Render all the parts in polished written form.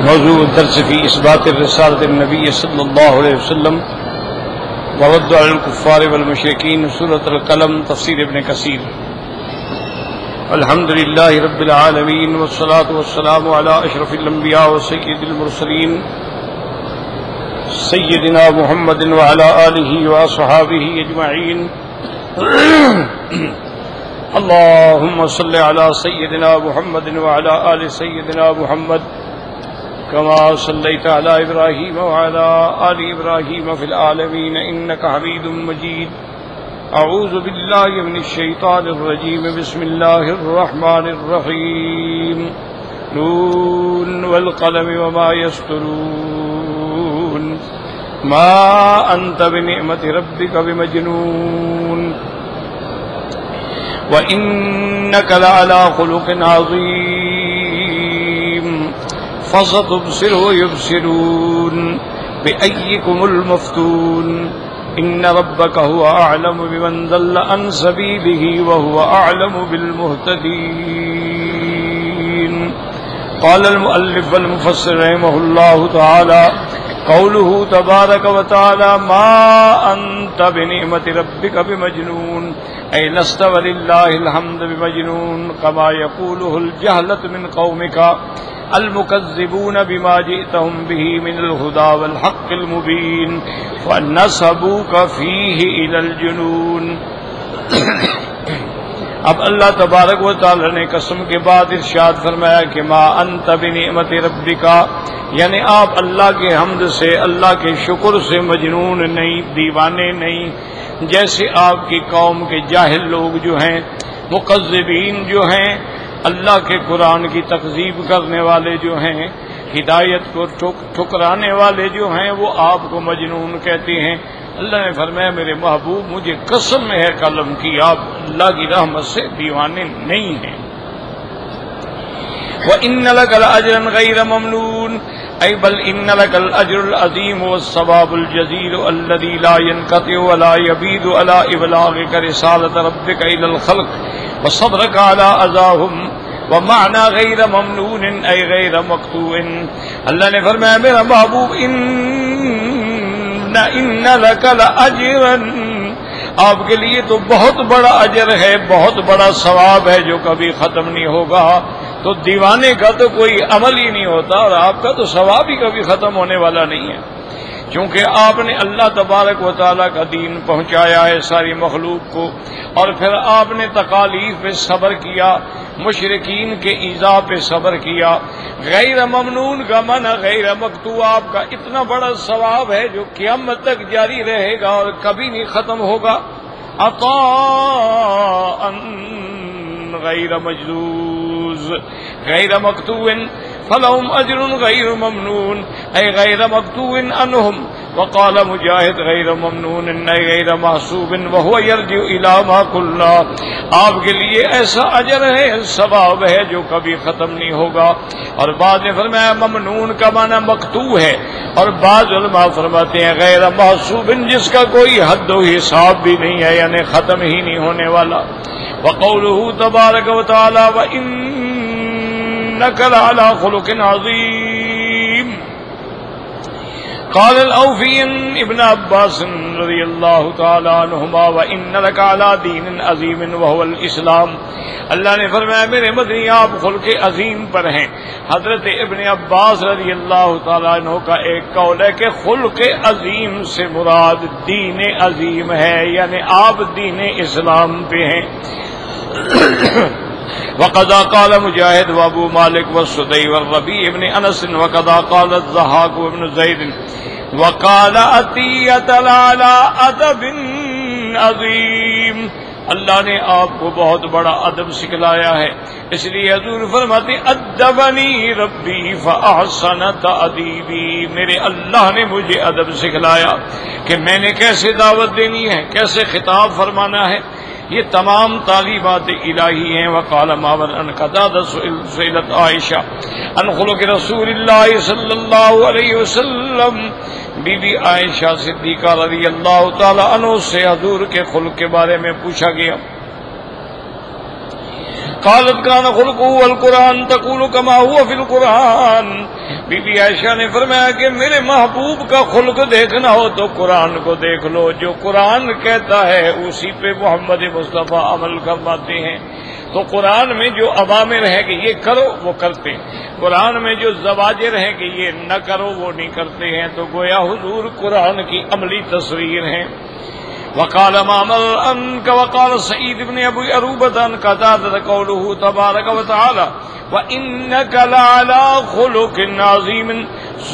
موضوع الدرس في إثبات الرسالة النبي صلى الله عليه وسلم ورد على الكفار والمشركين سورة القلم تفسير ابن كثير. الحمد لله رب العالمين والصلاة والسلام على أشرف الأنبياء وسيد المرسلين سيدنا محمد وعلى آله وأصحابه أجمعين. اللهم صل على سيدنا محمد وعلى آل سيدنا محمد كما صليت على إبراهيم وعلى آل إبراهيم في العالمين إنك حميد مجيد. أعوذ بالله من الشيطان الرجيم. بسم الله الرحمن الرحيم. نون والقلم وما يسطرون ما أنت بنعمة ربك بمجنون وإنك لعلى خلق عظيم فستبصر ويبصرون بأيكم المفتون إن ربك هو أعلم بمن ضل عن سبيله وهو أعلم بالمهتدين. قال المؤلف والمفسر رحمه الله تعالى قوله تبارك وتعالى ما أنت بنعمة ربك بمجنون أي لست ولله الحمد بمجنون كما يقوله الجهلة من قومك المكذبون بما جئتهم به من الهدى والحق المبين فنسبوك فيه إلى الجنون. اب اللہ تبارک و تعالی نے قسم کے بعد ارشاد فرمایا کہ ما انت بنعمت ربک، یعنی آپ اللہ کے حمد سے، اللہ کے شکر سے مجنون نہیں، دیوانے نہیں، جیسے آپ کی قوم کے جاہل لوگ جو ہیں، مکذبین جو ہیں، اللہ کے قرآن کی تکذیب کرنے والے جو ہیں، ہدایت کو ٹھکرانے والے جو ہیں، وہ آپ کو مجنون کہتے ہیں. اللہ نے فرمایا میرے محبوب مجھے قسم ہے قلم کی، آپ اللہ کی رحمت سے دیوانے نہیں ہیں. وَإِنَّ لَكَ لَأَجْرًا غَيْرَ مَمْنُونٍ أي بل إن لك الأجر العظيم والثواب الجزيل الذي لا ينقطع ولا يبيد على إبلاغك رسالة ربك إلى الخلق وصبرك على أذاهم ومعنى غير ممنون أي غير مقطوع. اللہ نے فرمایا میرا محبوب إن لك لأجرا، آپ کے لیے تو بہت بڑا اجر ہے، بہت بڑا ثواب ہے جو کبھی ختم نہیں ہوگا. تو دیوانے کا تو کوئی عمل ہی نہیں ہوتا اور آپ کا تو ثواب ہی کبھی ختم ہونے والا نہیں ہے، کیونکہ آپ نے اللہ تبارک و تعالیٰ کا دین پہنچایا ہے ساری مخلوق کو، اور پھر آپ نے تکالیف پہ صبر کیا، مشرکین کے ایذا پہ صبر کیا. غیر ممنون کا معنی غیر مقطوع، آپ کا اتنا بڑا ثواب ہے جو قیامت تک جاری رہے گا اور کبھی نہیں ختم ہوگا. عطاء غیر مجذوذ غیر مقطوع فلهم اجر غیر ممنون اي غیر مقطوع عنهم. وقال مجاہد غیر ممنون اي غیر محسوب وهو يرجع الى ما قلنا، آپ کے لیے ایسا اجر ہے، ثواب ہے جو کبھی ختم نہیں ہوگا. اور بعد نے فرمایا ممنون کا معنی مقطوع ہے، اور بعض علماء فرماتے ہیں غیر محسوب جس کا کوئی حد و حساب بھی نہیں ہے، یعنی ختم ہی نہیں ہونے والا. وقوله تبارک و تعالی وإنك لعلى خلق عظيم. قال الأوفي ابن عباس رضي الله تعالى عنهما وإن لك على دين عظيم وهو الإسلام. اللہ نے فرمایا میرے مدنی آپ خلق عظیم پر ہیں. حضرت ابن عباس رضی اللہ تعالیٰ عنہ کا ایک قول ہے کہ خلق عظیم سے مراد دین عظیم ہے، یعنی آپ دین اسلام پہ ہیں. وقضا قال مجاہد وابو مالک والسدی والربیع ابن انس وقضا قال الضحاک ابن زید وقال عطیۃ علی ادب عظیم. اللہ نے آپ کو بہت بڑا ادب سکھلایا ہے، اس لیے حضور فرماتے ادبنی ربی فاحسن تأدیبی، میرے اللہ نے مجھے ادب سکھلایا کہ میں نے کیسے دعوت دینی ہے، کیسے خطاب فرمانا ہے. یہ تمام تعلیمات الہی ہیں. وقال معمر ان قتادہ سئلت عائشہ عن خلق رسول اللہ صلی اللہ علیہ وسلم، بی بی عائشہ صدیقہ رضی اللہ تعالی عنہ سے حضور کے خلق کے بارے میں پوچھا گیا. قالت كان خلقه القرآن تقول كما هو في القرآن. بی بی عائشہ نے فرمایا کہ میرے محبوب کا خلق دیکھنا ہو تو قرآن کو دیکھ لو، جو قرآن کہتا ہے اسی پہ محمد مصطفیٰ عمل فرماتے ہیں. تو قرآن میں جو اوامر ہے کہ یہ کرو وہ کرتے ہیں، قرآن میں جو زواجر ہیں کہ یہ نہ کرو وہ نہیں کرتے ہیں. تو گویا حضور قرآن کی عملی تصویر ہیں. وقال معمر عنك وقال سعيد بن ابي اروبه عن قتاده قوله تبارك وتعالى وانك لعلى خلق عظيم.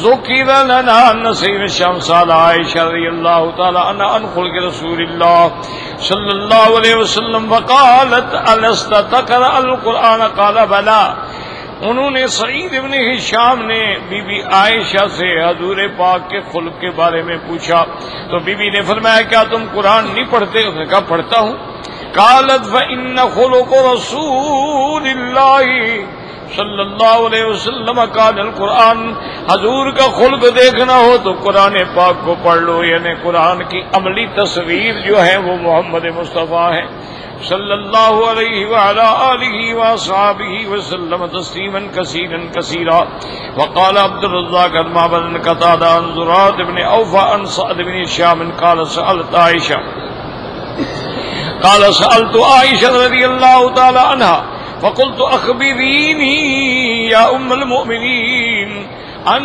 ذكر لنا ان سيد الشمس على عائشه رضي الله تعالى عنها عن خلق رسول الله صلى الله عليه وسلم وقالت الست تقرأ القرآن قال بلى. انہوں نے سعید ابن ہشام نے بی بی عائشہ سے حضور پاک کے خلق کے بارے میں پوچھا تو بی بی نے فرمایا کیا تم قرآن نہیں پڑھتے؟ اس نے کہا پڑھتا ہوں. قالت فإن خلق رسول اللہ صلی اللہ علیہ وسلم کان القرآن. حضور کا خلق دیکھنا ہو تو قرآن پاک کو پڑھ لو، یعنی قرآن کی عملی تصویر جو ہے وہ محمد مصطفیٰ ہے صلی اللہ علیہ وعلی آلہ وصحبہ وسلم تسلیما کثیرا کثیرا. وقال عبد الرزاق عن معبد بن قتادہ عن زرارة بن اوفى عن سعد بن هشام قال سألت عائشة رضی اللہ تعالی عنها فقلت اخبرینی یا ام المؤمنین عن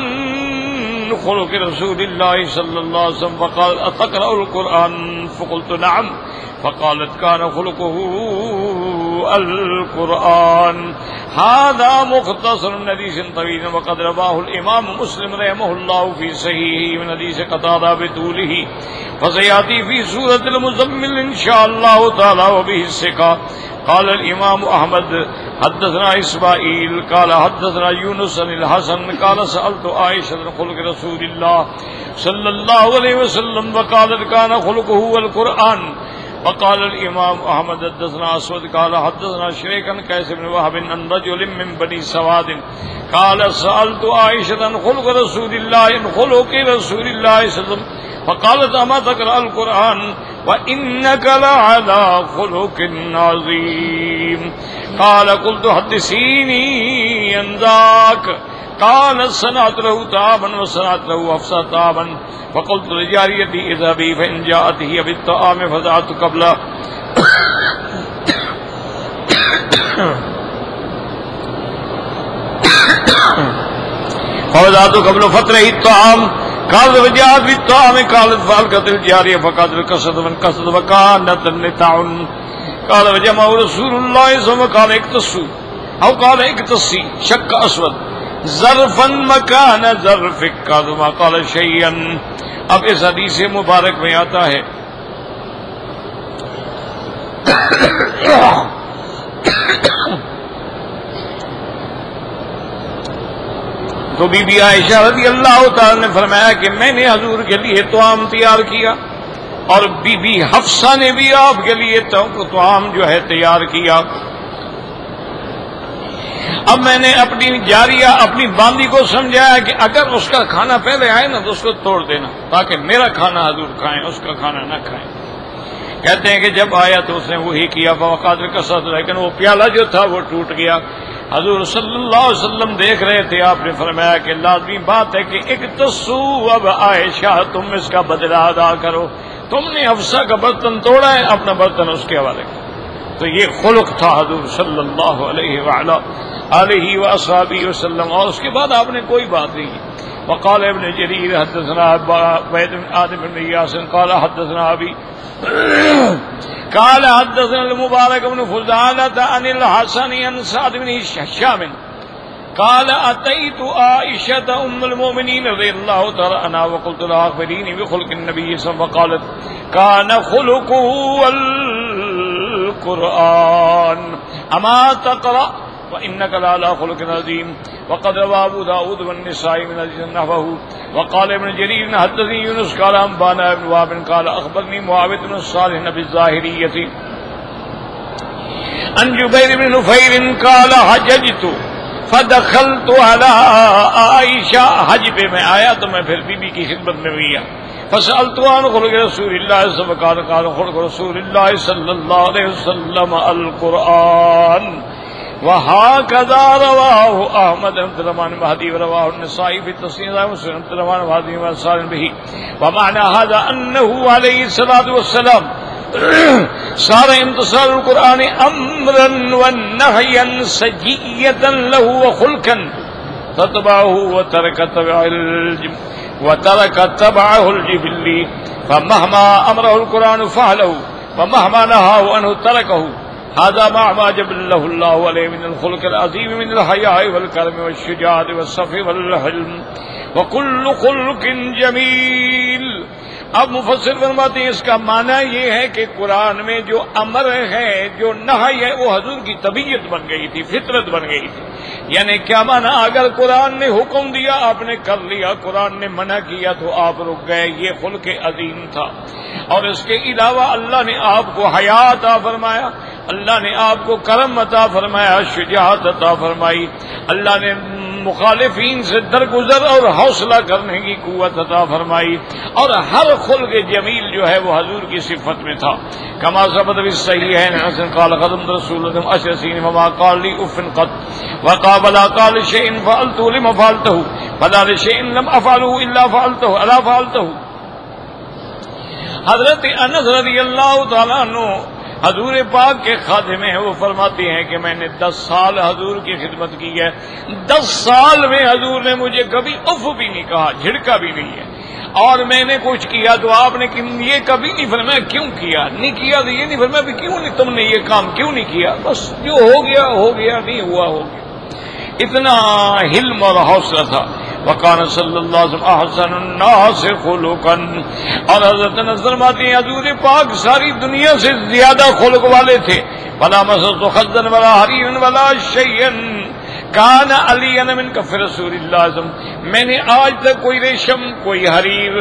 خلق رسول اللہ صلی اللہ علیہ وسلم فقال اتقرأ القرآن فقلت نعم فقالت كان خلقه القرآن. هذا مختصر من حديث طويل وقد رواه الإمام مسلم رحمه الله في صحيحه من حديث قتادة بطوله فسيأتي في سورة المزمل إن شاء الله تعالى وبه الثقة. قال الإمام أحمد حدثنا إسماعيل قال حدثنا يونس عن الحسن قال سألت عائشة عن خلق رسول الله صلى الله عليه وسلم وقالت كان خلقه القرآن. وقال الإمام أحمد حدثنا أسود قال حدثنا شريك عن قيس بن وهب عن رجل من بني سواد قال سألت عائشة عن خلق رسول الله عن خلق رسول الله صلى الله عليه وسلم فقالت أما تقرأ القرآن وإنك لعلى خلق عظيم. قال قلت حدثيني عن ذاك قال صنعت له طعاما وصنعت له حفصة طعاما فقلت لجاريتي اذهبي فإن جاءت هي بالطعام فزعت قبل فتره الطعام قالت وجاءت بالطعام قالت فألقت الجارية فقالت القصد وانقصد وكانت النتاع قال وجمع رسول الله صلى الله عليه وسلم قال اقتصوا أو قال اقتصي شك أسود ظرفا مکان ظرفک کما قال شیئا. اب اس حدیث مبارک میں آتا ہے تو بی بی عائشہ رضی اللہ تعالی نے فرمایا کہ میں نے حضور کے لیے طعام تیار کیا اور بی بی حفصہ نے بھی آپ کے لیے طعام جو ہے تیار کیا. اب میں نے اپنی جاریہ اپنی باندی کو سمجھایا کہ اگر اس کا کھانا پہلے آئے نا تو اس کو توڑ دینا تاکہ میرا کھانا حضور کھائیں اس کا کھانا نہ کھائیں. کہتے ہیں کہ جب آیا تو اس نے وہی کیا فوقات کے ساتھ، لیکن وہ پیالہ جو تھا وہ ٹوٹ گیا. حضور صلی اللہ علیہ وسلم دیکھ رہے تھے. آپ نے فرمایا کہ لازمی بات ہے کہ اقتصوا اب عائشہ تم اس کا بدلہ ادا کرو. تم نے حفصہ کا برتن توڑا ہے، اپنا برتن اس کے حوالے کرو. تو یہ خلق تھا حضور صلی اللہ علیہ وعلا آلہ واصحابہ وسلم. اور اس کے بعد آپ نے کوئی بات نہیں کی. وقال ابن جریر حدثنا عبید بن آدم بن ایاس قال حدثنا ابی قال حدثنا المبارک بن فضالة عن الحسن عن سعد بن هشام قال اتيت عائشة ام المؤمنين رضي الله تعالى عنها وقلت لها اخبريني بخلق النبي صلى الله عليه وسلم فقالت كان خلقه القرآن اما تقرأ وإنك لعلى خلق عظيم. وقد روى أبو داود والنسائي من حديث نحوه. وقال ابن جرير حدثني يونس قال أنبانا ابن وهب قال أخبرني معاوية بن صالح بالظاهرية عن جبير بن نفير قال حججت فدخلت على عائشہ. حج پہ میں آیا تو میں پھر بی بی کی خدمت میں گیا. فسألت عن خلق رسول اللہ صلی اللہ علیہ وسلم قال خلق رسول اللہ صلی اللہ علیہ وسلم القرآن. وهكذا رواه احمد بن عبد الرحمن المهدي ورواه النسائي في التصنيف ومسلم بن عبد الرحمن المهدي وصال به. ومعنى هذا انه عليه الصلاه والسلام صار امتصال القرآن امرا ونهيا سجية له وخلقا تتبعه وترك تبعه الجبلي، فمهما امره القرآن فعله ومهما نهاه عنه تركه. هذا ما جبله الله عليه من الخلق العظيم من الحياء والكرم والشجاعة والصفح والحلم وكل خلق جمیل. اب مفسر فرماتے ہیں اس کا معنی یہ ہے کہ قرآن میں جو امر ہے جو نہی ہے وہ حضور کی طبیعت بن گئی تھی، فطرت بن گئی تھی. یعنی کیا معنی؟ اگر قرآن نے حکم دیا آپ نے کر لیا، قرآن نے منع کیا تو آپ رک گئے، یہ خلق عظیم تھا. اور اس کے علاوہ اللہ نے آپ کو حیا عطا فرمایا، اللہ نے آپ کو کرم عطا فرمایا، شجاعت عطا فرمائی، اللہ نے مخالفین سے درگزر اور حوصلہ کرنے کی قوت عطا فرمائی، اور ہر خلق جمیل جو ہے وہ حضور کی صفت میں تھا. کما ثبت فی الصحیحین حسن قال خدمت رسول اللہ 10 سنین وما قال لي اف قط وقال قال شيء فعلته لما فعلته فلا شيء لم افعله الا فعلته الا فعلته. حضرت انس رضی اللہ تعالیٰ عنہ حضور پاک کے خادم ہیں، وہ فرماتے ہیں کہ میں نے 10 سال حضور کی خدمت کی ہے، 10 سال میں حضور نے مجھے کبھی اف بھی نہیں کہا، جھڑکا بھی نہیں ہے. اور میں نے کچھ کیا تو آپ نے یہ کبھی نہیں فرمایا کیوں کیا، نہیں کیا تو یہ نہیں فرمایا بھی کیوں نہیں، تم نے یہ کام کیوں نہیں کیا، بس جو ہو گیا ہو گیا، نہیں ہوا ہو گیا. اتنا حلم اور حوصلہ تھا. وقال صلی اللہ علیہ وسلم احسن الناس خلقا، اور حضرت نظر فرماتے ہیں حضور پاک ساری دنیا سے زیادہ خلق والے تھے. ولا مسست خدا ولا حريرا ولا شيئا کان علی من کف رسول اللہ صلی اللہ علیہ وسلم، میں نے آج تک کوئی ریشم کوئی حریر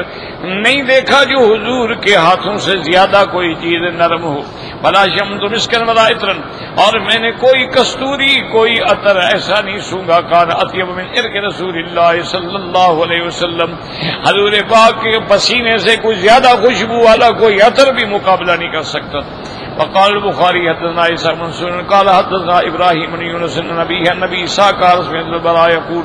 نہیں دیکھا جو حضور کے ہاتھوں سے زیادہ کوئی چیز نرم ہو. بلا شمت مسکن ولا عطرن، اور میں نے کوئی کستوری کوئی عطر ایسا نہیں سونگا کان اطیب من عرق رسول اللہ صلی اللہ علیہ وسلم، حضور پاک کے پسینے سے کوئی زیادہ خوشبو والا کوئی عطر بھی مقابلہ نہیں کر سکتا. وقال البخاری حدثنا عیسیٰ بن منصور قال حدثنا ابراہیم بن یونس النبی عیسیٰ قال سمعت البراء یقول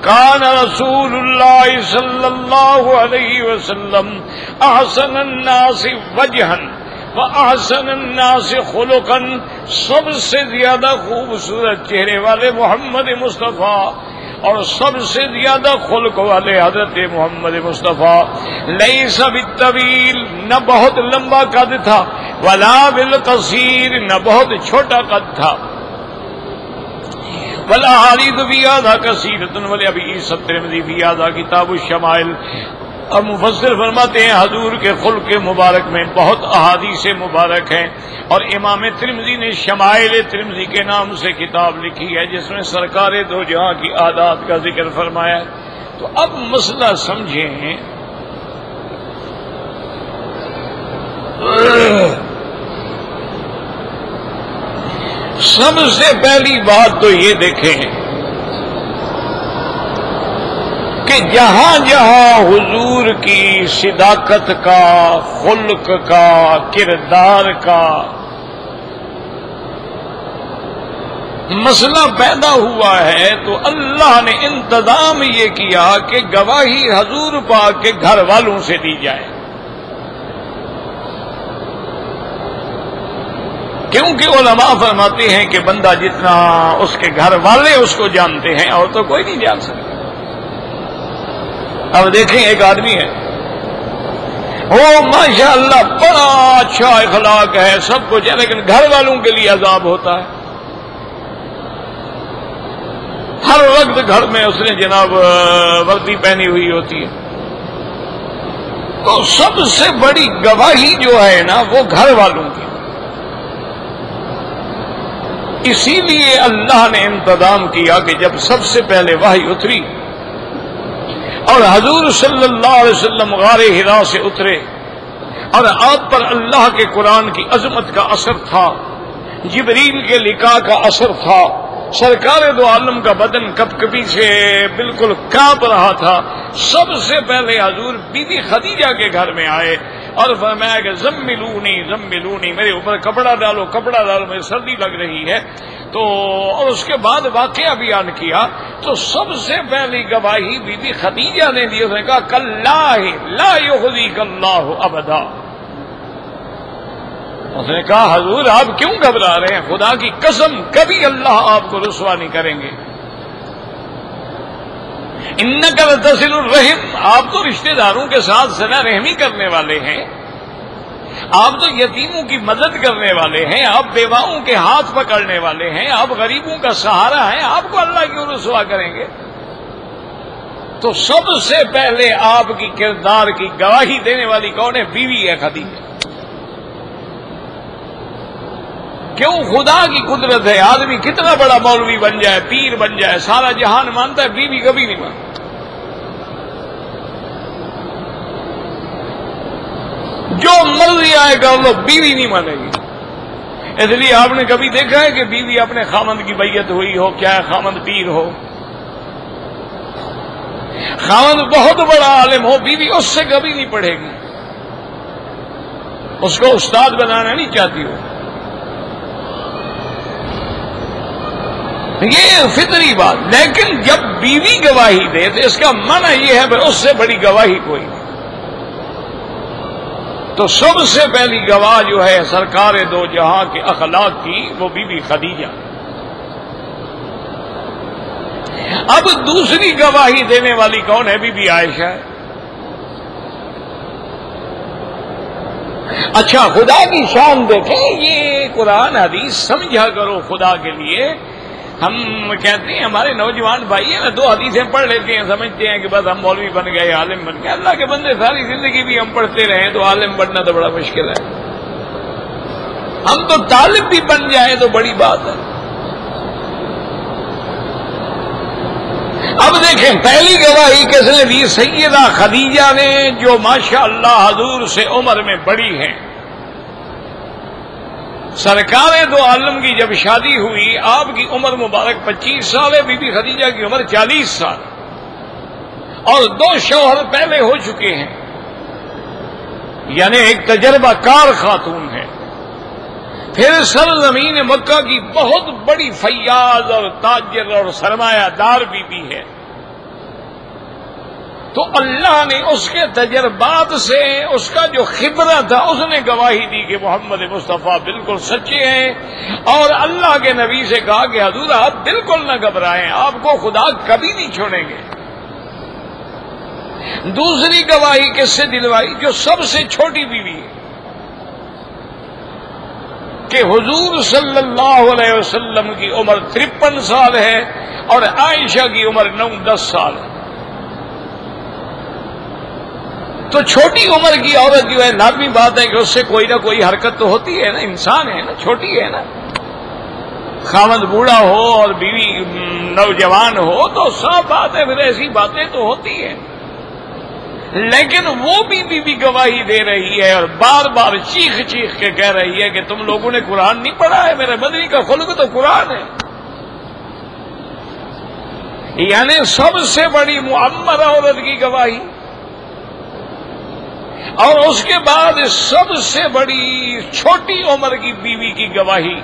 كان رسول اللہ صلی اللہ علیہ وسلم احسن الناس وجہا وَأَحْسَنَ النَّاسِ خُلُقًا، سب سے زیادہ خوبصورت چہرے والے محمد مصطفیٰ اور سب سے زیادہ خلق والے حضرت محمد مصطفیٰ. لَيْسَ بِالطَّوِيلِ، نہ بہت لمبا قد تھا، وَلَا بِالْقَصِيرِ، نہ بہت چھوٹا قد تھا. وَالْأَحَادِيثُ فِي هَذَا كَثِيرَةٌ وَلِأَبِي عِيسَى التِّرْمِذِي فِي هَذَا كِتَابُ الشَّمَائِلِ. اور مفسر فرماتے ہیں حضور کے خلق مبارک میں بہت احادیث مبارک ہیں، اور امام ترمذی نے شمائل ترمذی کے نام سے کتاب لکھی ہے جس میں سرکار دو جہاں کی عادات کا ذکر فرمایا ہے. تو اب مسئلہ سمجھیں، سب سے پہلی بات تو یہ دیکھیں کہ جہاں جہاں حضور کی صداقت کا، خلق کا، کردار کا مسئلہ پیدا ہوا ہے تو اللہ نے انتظام یہ کیا کہ گواہی حضور پاک کے گھر والوں سے دی جائے، کیونکہ علماء فرماتے ہیں کہ بندہ جتنا اس کے گھر والے اس کو جانتے ہیں اور تو کوئی نہیں جان سکتا. اب دیکھیں ایک آدمی ہے، وہ ماشاءاللہ بڑا اچھا اخلاق ہے، سب کچھ ہے، لیکن گھر والوں کے لیے عذاب ہوتا ہے. ہر وقت گھر میں اس نے جناب وردی پہنی ہوئی ہوتی ہے. تو سب سے بڑی گواہی جو ہے نا وہ گھر والوں کی. اسی لیے اللہ نے انتظام کیا کہ جب سب سے پہلے وحی اتری اور حضور صلی اللہ علیہ وسلم غار حرا سے اترے اور آپ پر اللہ کے قرآن کی عظمت کا اثر تھا، جبریل کے لقاء کا اثر تھا، سرکار دو عالم کا بدن کپکپی سے بالکل کانپ رہا تھا. سب سے پہلے حضور بی بی خدیجہ کے گھر میں آئے اور فرمایا کہ زملونی زملونی، میرے اوپر کپڑا ڈالو کپڑا ڈالو، مجھے سردی لگ رہی ہے. تو اور اس کے بعد واقعہ بیان کیا. تو سب سے پہلی گواہی بی بی خدیجہ نے دی. اس نے کہا کاللہ لا یخزیک اللہ ابدا. اس نے کہا حضور آپ کیوں گھبرا رہے ہیں؟ خدا کی قسم کبھی اللہ آپ کو رسوا نہیں کریں گے. انک لتصل الرحم، آپ تو رشتہ داروں کے ساتھ صلہ رحمی کرنے والے ہیں، آپ تو یتیموں کی مدد کرنے والے ہیں، آپ بیواؤں کے ہاتھ پکڑنے والے ہیں، آپ غریبوں کا سہارا ہیں، آپ کو اللہ کیوں رسوا کریں گے؟ تو سب سے پہلے آپ کی کردار کی گواہی دینے والی کون ہے؟ بیوی ہے خدیجہ. کیوں؟ خدا کی قدرت ہے. آدمی کتنا بڑا مولوی بن جائے، پیر بن جائے، سارا جہان مانتا ہے، بیوی کبھی نہیں مانتا. جو مرضی آئے کر لو، بیوی نہیں مانے گی. اس لیے آپ نے کبھی دیکھا ہے کہ بیوی اپنے خامند کی بیعت ہوئی ہو؟ کیا ہے خامند پیر ہو، خامند بہت بڑا عالم ہو، بیوی اس سے کبھی نہیں پڑھے گی، اس کو استاد بنانا نہیں چاہتی ہو. یہ فطری بات. لیکن جب بیوی گواہی دے تو اس کا معنی یہ ہے کہ اس سے بڑی گواہی کوئی نہیں. تو سب سے پہلی گواہ جو ہے سرکار دو جہاں کے اخلاق کی، وہ بی بی خدیجہ. اب دوسری گواہی دینے والی کون ہے؟ بی بی عائشہ. اچھا خدا کی شان دیکھیں، یہ قرآن حدیث سمجھا کرو خدا کے لیے. ہم کہتے ہیں ہمارے نوجوان بھائی ہیں نا، 2 حدیثیں پڑھ لیتے ہیں، سمجھتے ہیں کہ بس ہم مولوی بن گئے، عالم بن گئے. اللہ کے بندے ساری زندگی بھی ہم پڑھتے رہیں تو عالم بننا تو بڑا مشکل ہے. ہم تو طالب بھی بن جائیں تو بڑی بات ہے. اب دیکھیں پہلی گواہی کس نے دی؟ سیدہ خدیجہ نے، جو ماشاء اللہ حضور سے عمر میں بڑی ہیں. سرکار دو عالم کی جب شادی ہوئی، آپ کی عمر مبارک 25 سال ہے، بی بی خدیجہ کی عمر 40 سال، اور 2 شوہر پہلے ہو چکے ہیں، یعنی ایک تجربہ کار خاتون ہے. پھر سرزمین مکہ کی بہت بڑی فیاض اور تاجر اور سرمایہ دار بیوی ہے. تو اللہ نے اس کے تجربات سے، اس کا جو خبرت تھا، اس نے گواہی دی کہ محمد مصطفیٰ بالکل سچے ہیں. اور اللہ کے نبی سے کہا کہ حضور آپ بالکل نہ گھبرائیں، آپ کو خدا کبھی نہیں چھوڑیں گے. دوسری گواہی کس سے دلوائی؟ جو سب سے چھوٹی بیوی ہے، کہ حضور صلی اللہ علیہ وسلم کی عمر 53 سال ہے اور عائشہ کی عمر 9-10 سال ہے. تو چھوٹی عمر کی عورت جو ہے، لازمی بات ہے کہ اس سے کوئی نہ کوئی حرکت تو ہوتی ہے نا، انسان ہے نا، چھوٹی ہے نا. خاوند بوڑھا ہو اور بیوی نوجوان ہو تو صاف بات ہے، پھر ایسی باتیں تو ہوتی ہیں. لیکن وہ بھی گواہی دے رہی ہے اور بار بار چیخ چیخ کے کہہ رہی ہے کہ تم لوگوں نے قرآن نہیں پڑھا ہے، میرے مدنی کا خلق تو قرآن ہے. یعنی سب سے بڑی معمر عورت کی گواہی، اور اس کے بعد سب سے بڑی چھوٹی عمر کی بیوی کی گواہی.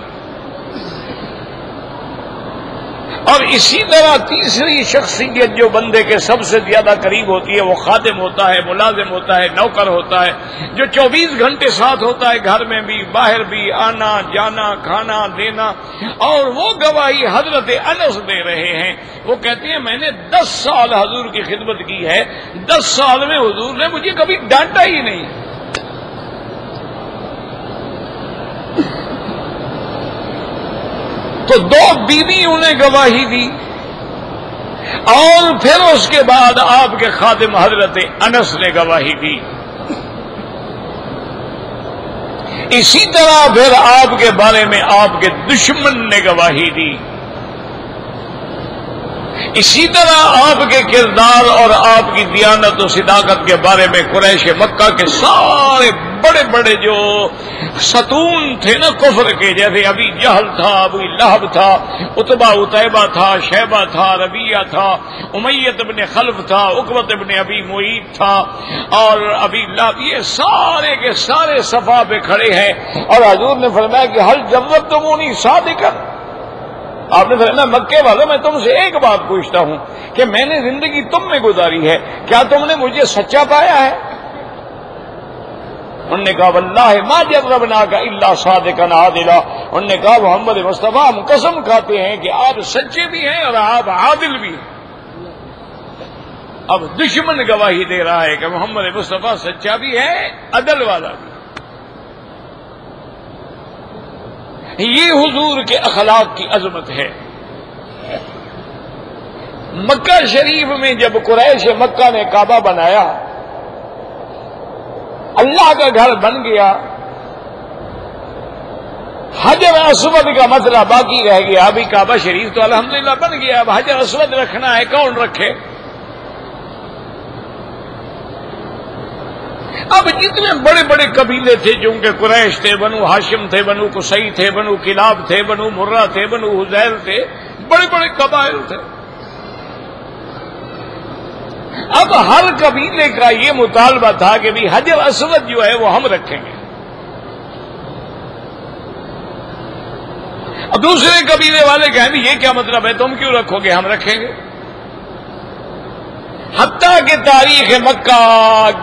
اور اسی طرح تیسری شخصیت جو بندے کے سب سے زیادہ قریب ہوتی ہے، وہ خادم ہوتا ہے، ملازم ہوتا ہے، نوکر ہوتا ہے، جو 24 گھنٹے ساتھ ہوتا ہے، گھر میں بھی باہر بھی، آنا جانا، کھانا دینا. اور وہ گواہی حضرت انس دے رہے ہیں. وہ کہتے ہیں میں نے 10 سال حضور کی خدمت کی ہے، 10 سال میں حضور نے مجھے کبھی ڈانٹا ہی نہیں. تو 2 بیویوں نے گواہی دی، اور پھر اس کے بعد آپ کے خادم حضرت انس نے گواہی دی. اسی طرح پھر آپ کے بارے میں آپ کے دشمن نے گواہی دی. اسی طرح آپ کے کردار اور آپ کی دیانت و صداقت کے بارے میں قریش مکہ کے سارے بڑے بڑے جو ستون تھے نا کفر کے، جیسے ابی جہل تھا، ابو لہب تھا، عتبہ اتیبہ تھا، شیبہ تھا، ربیہ تھا، امیہ بن خلف تھا، عقبہ بن ابی معیط تھا، اور ابی لہب، یہ سارے کے سارے صفا پہ کھڑے ہیں، اور حضور نے فرمایا کہ حل جربتمونی صادقا، آپ نے فرمایا مکے والوں میں تم سے ایک بات پوچھتا ہوں کہ میں نے زندگی تم میں گزاری ہے، کیا تم نے مجھے سچا پایا ہے؟ انہوں نے کہا واللہ ما جربناک الا صادقا عادلا، انہوں نے کہا محمد مصطفیٰ ہم قسم کھاتے ہیں کہ آپ سچے بھی ہیں اور آپ عادل بھی ہیں۔ اب دشمن گواہی دے رہا ہے کہ محمد مصطفیٰ سچا بھی ہے، عدل والا بھی۔ یہ حضور کے اخلاق کی عظمت ہے۔ مکہ شریف میں جب قریش مکہ نے کعبہ بنایا، اللہ کا گھر بن گیا، حجر اسود کا مسئلہ باقی رہ گیا۔ ابھی کعبہ شریف تو الحمدللہ بن گیا، اب حجر اسود رکھنا ہے، کون رکھے؟ اب جتنے بڑے بڑے قبیلے تھے، چونکہ قریش تھے، بنو ہاشم تھے، بنو قصی تھے، بنو کلاب تھے، بنو مرہ تھے، بنو حذیل تھے، بڑے بڑے قبائل تھے۔ اب ہر قبیلے کا یہ مطالبہ تھا کہ بھی حجر اسود جو ہے وہ ہم رکھیں گے۔ اب دوسرے قبیلے والے کہیں بھی یہ کیا مطلب ہے، تم کیوں رکھو گے، ہم رکھیں گے۔ حتیٰ کہ تاریخ مکہ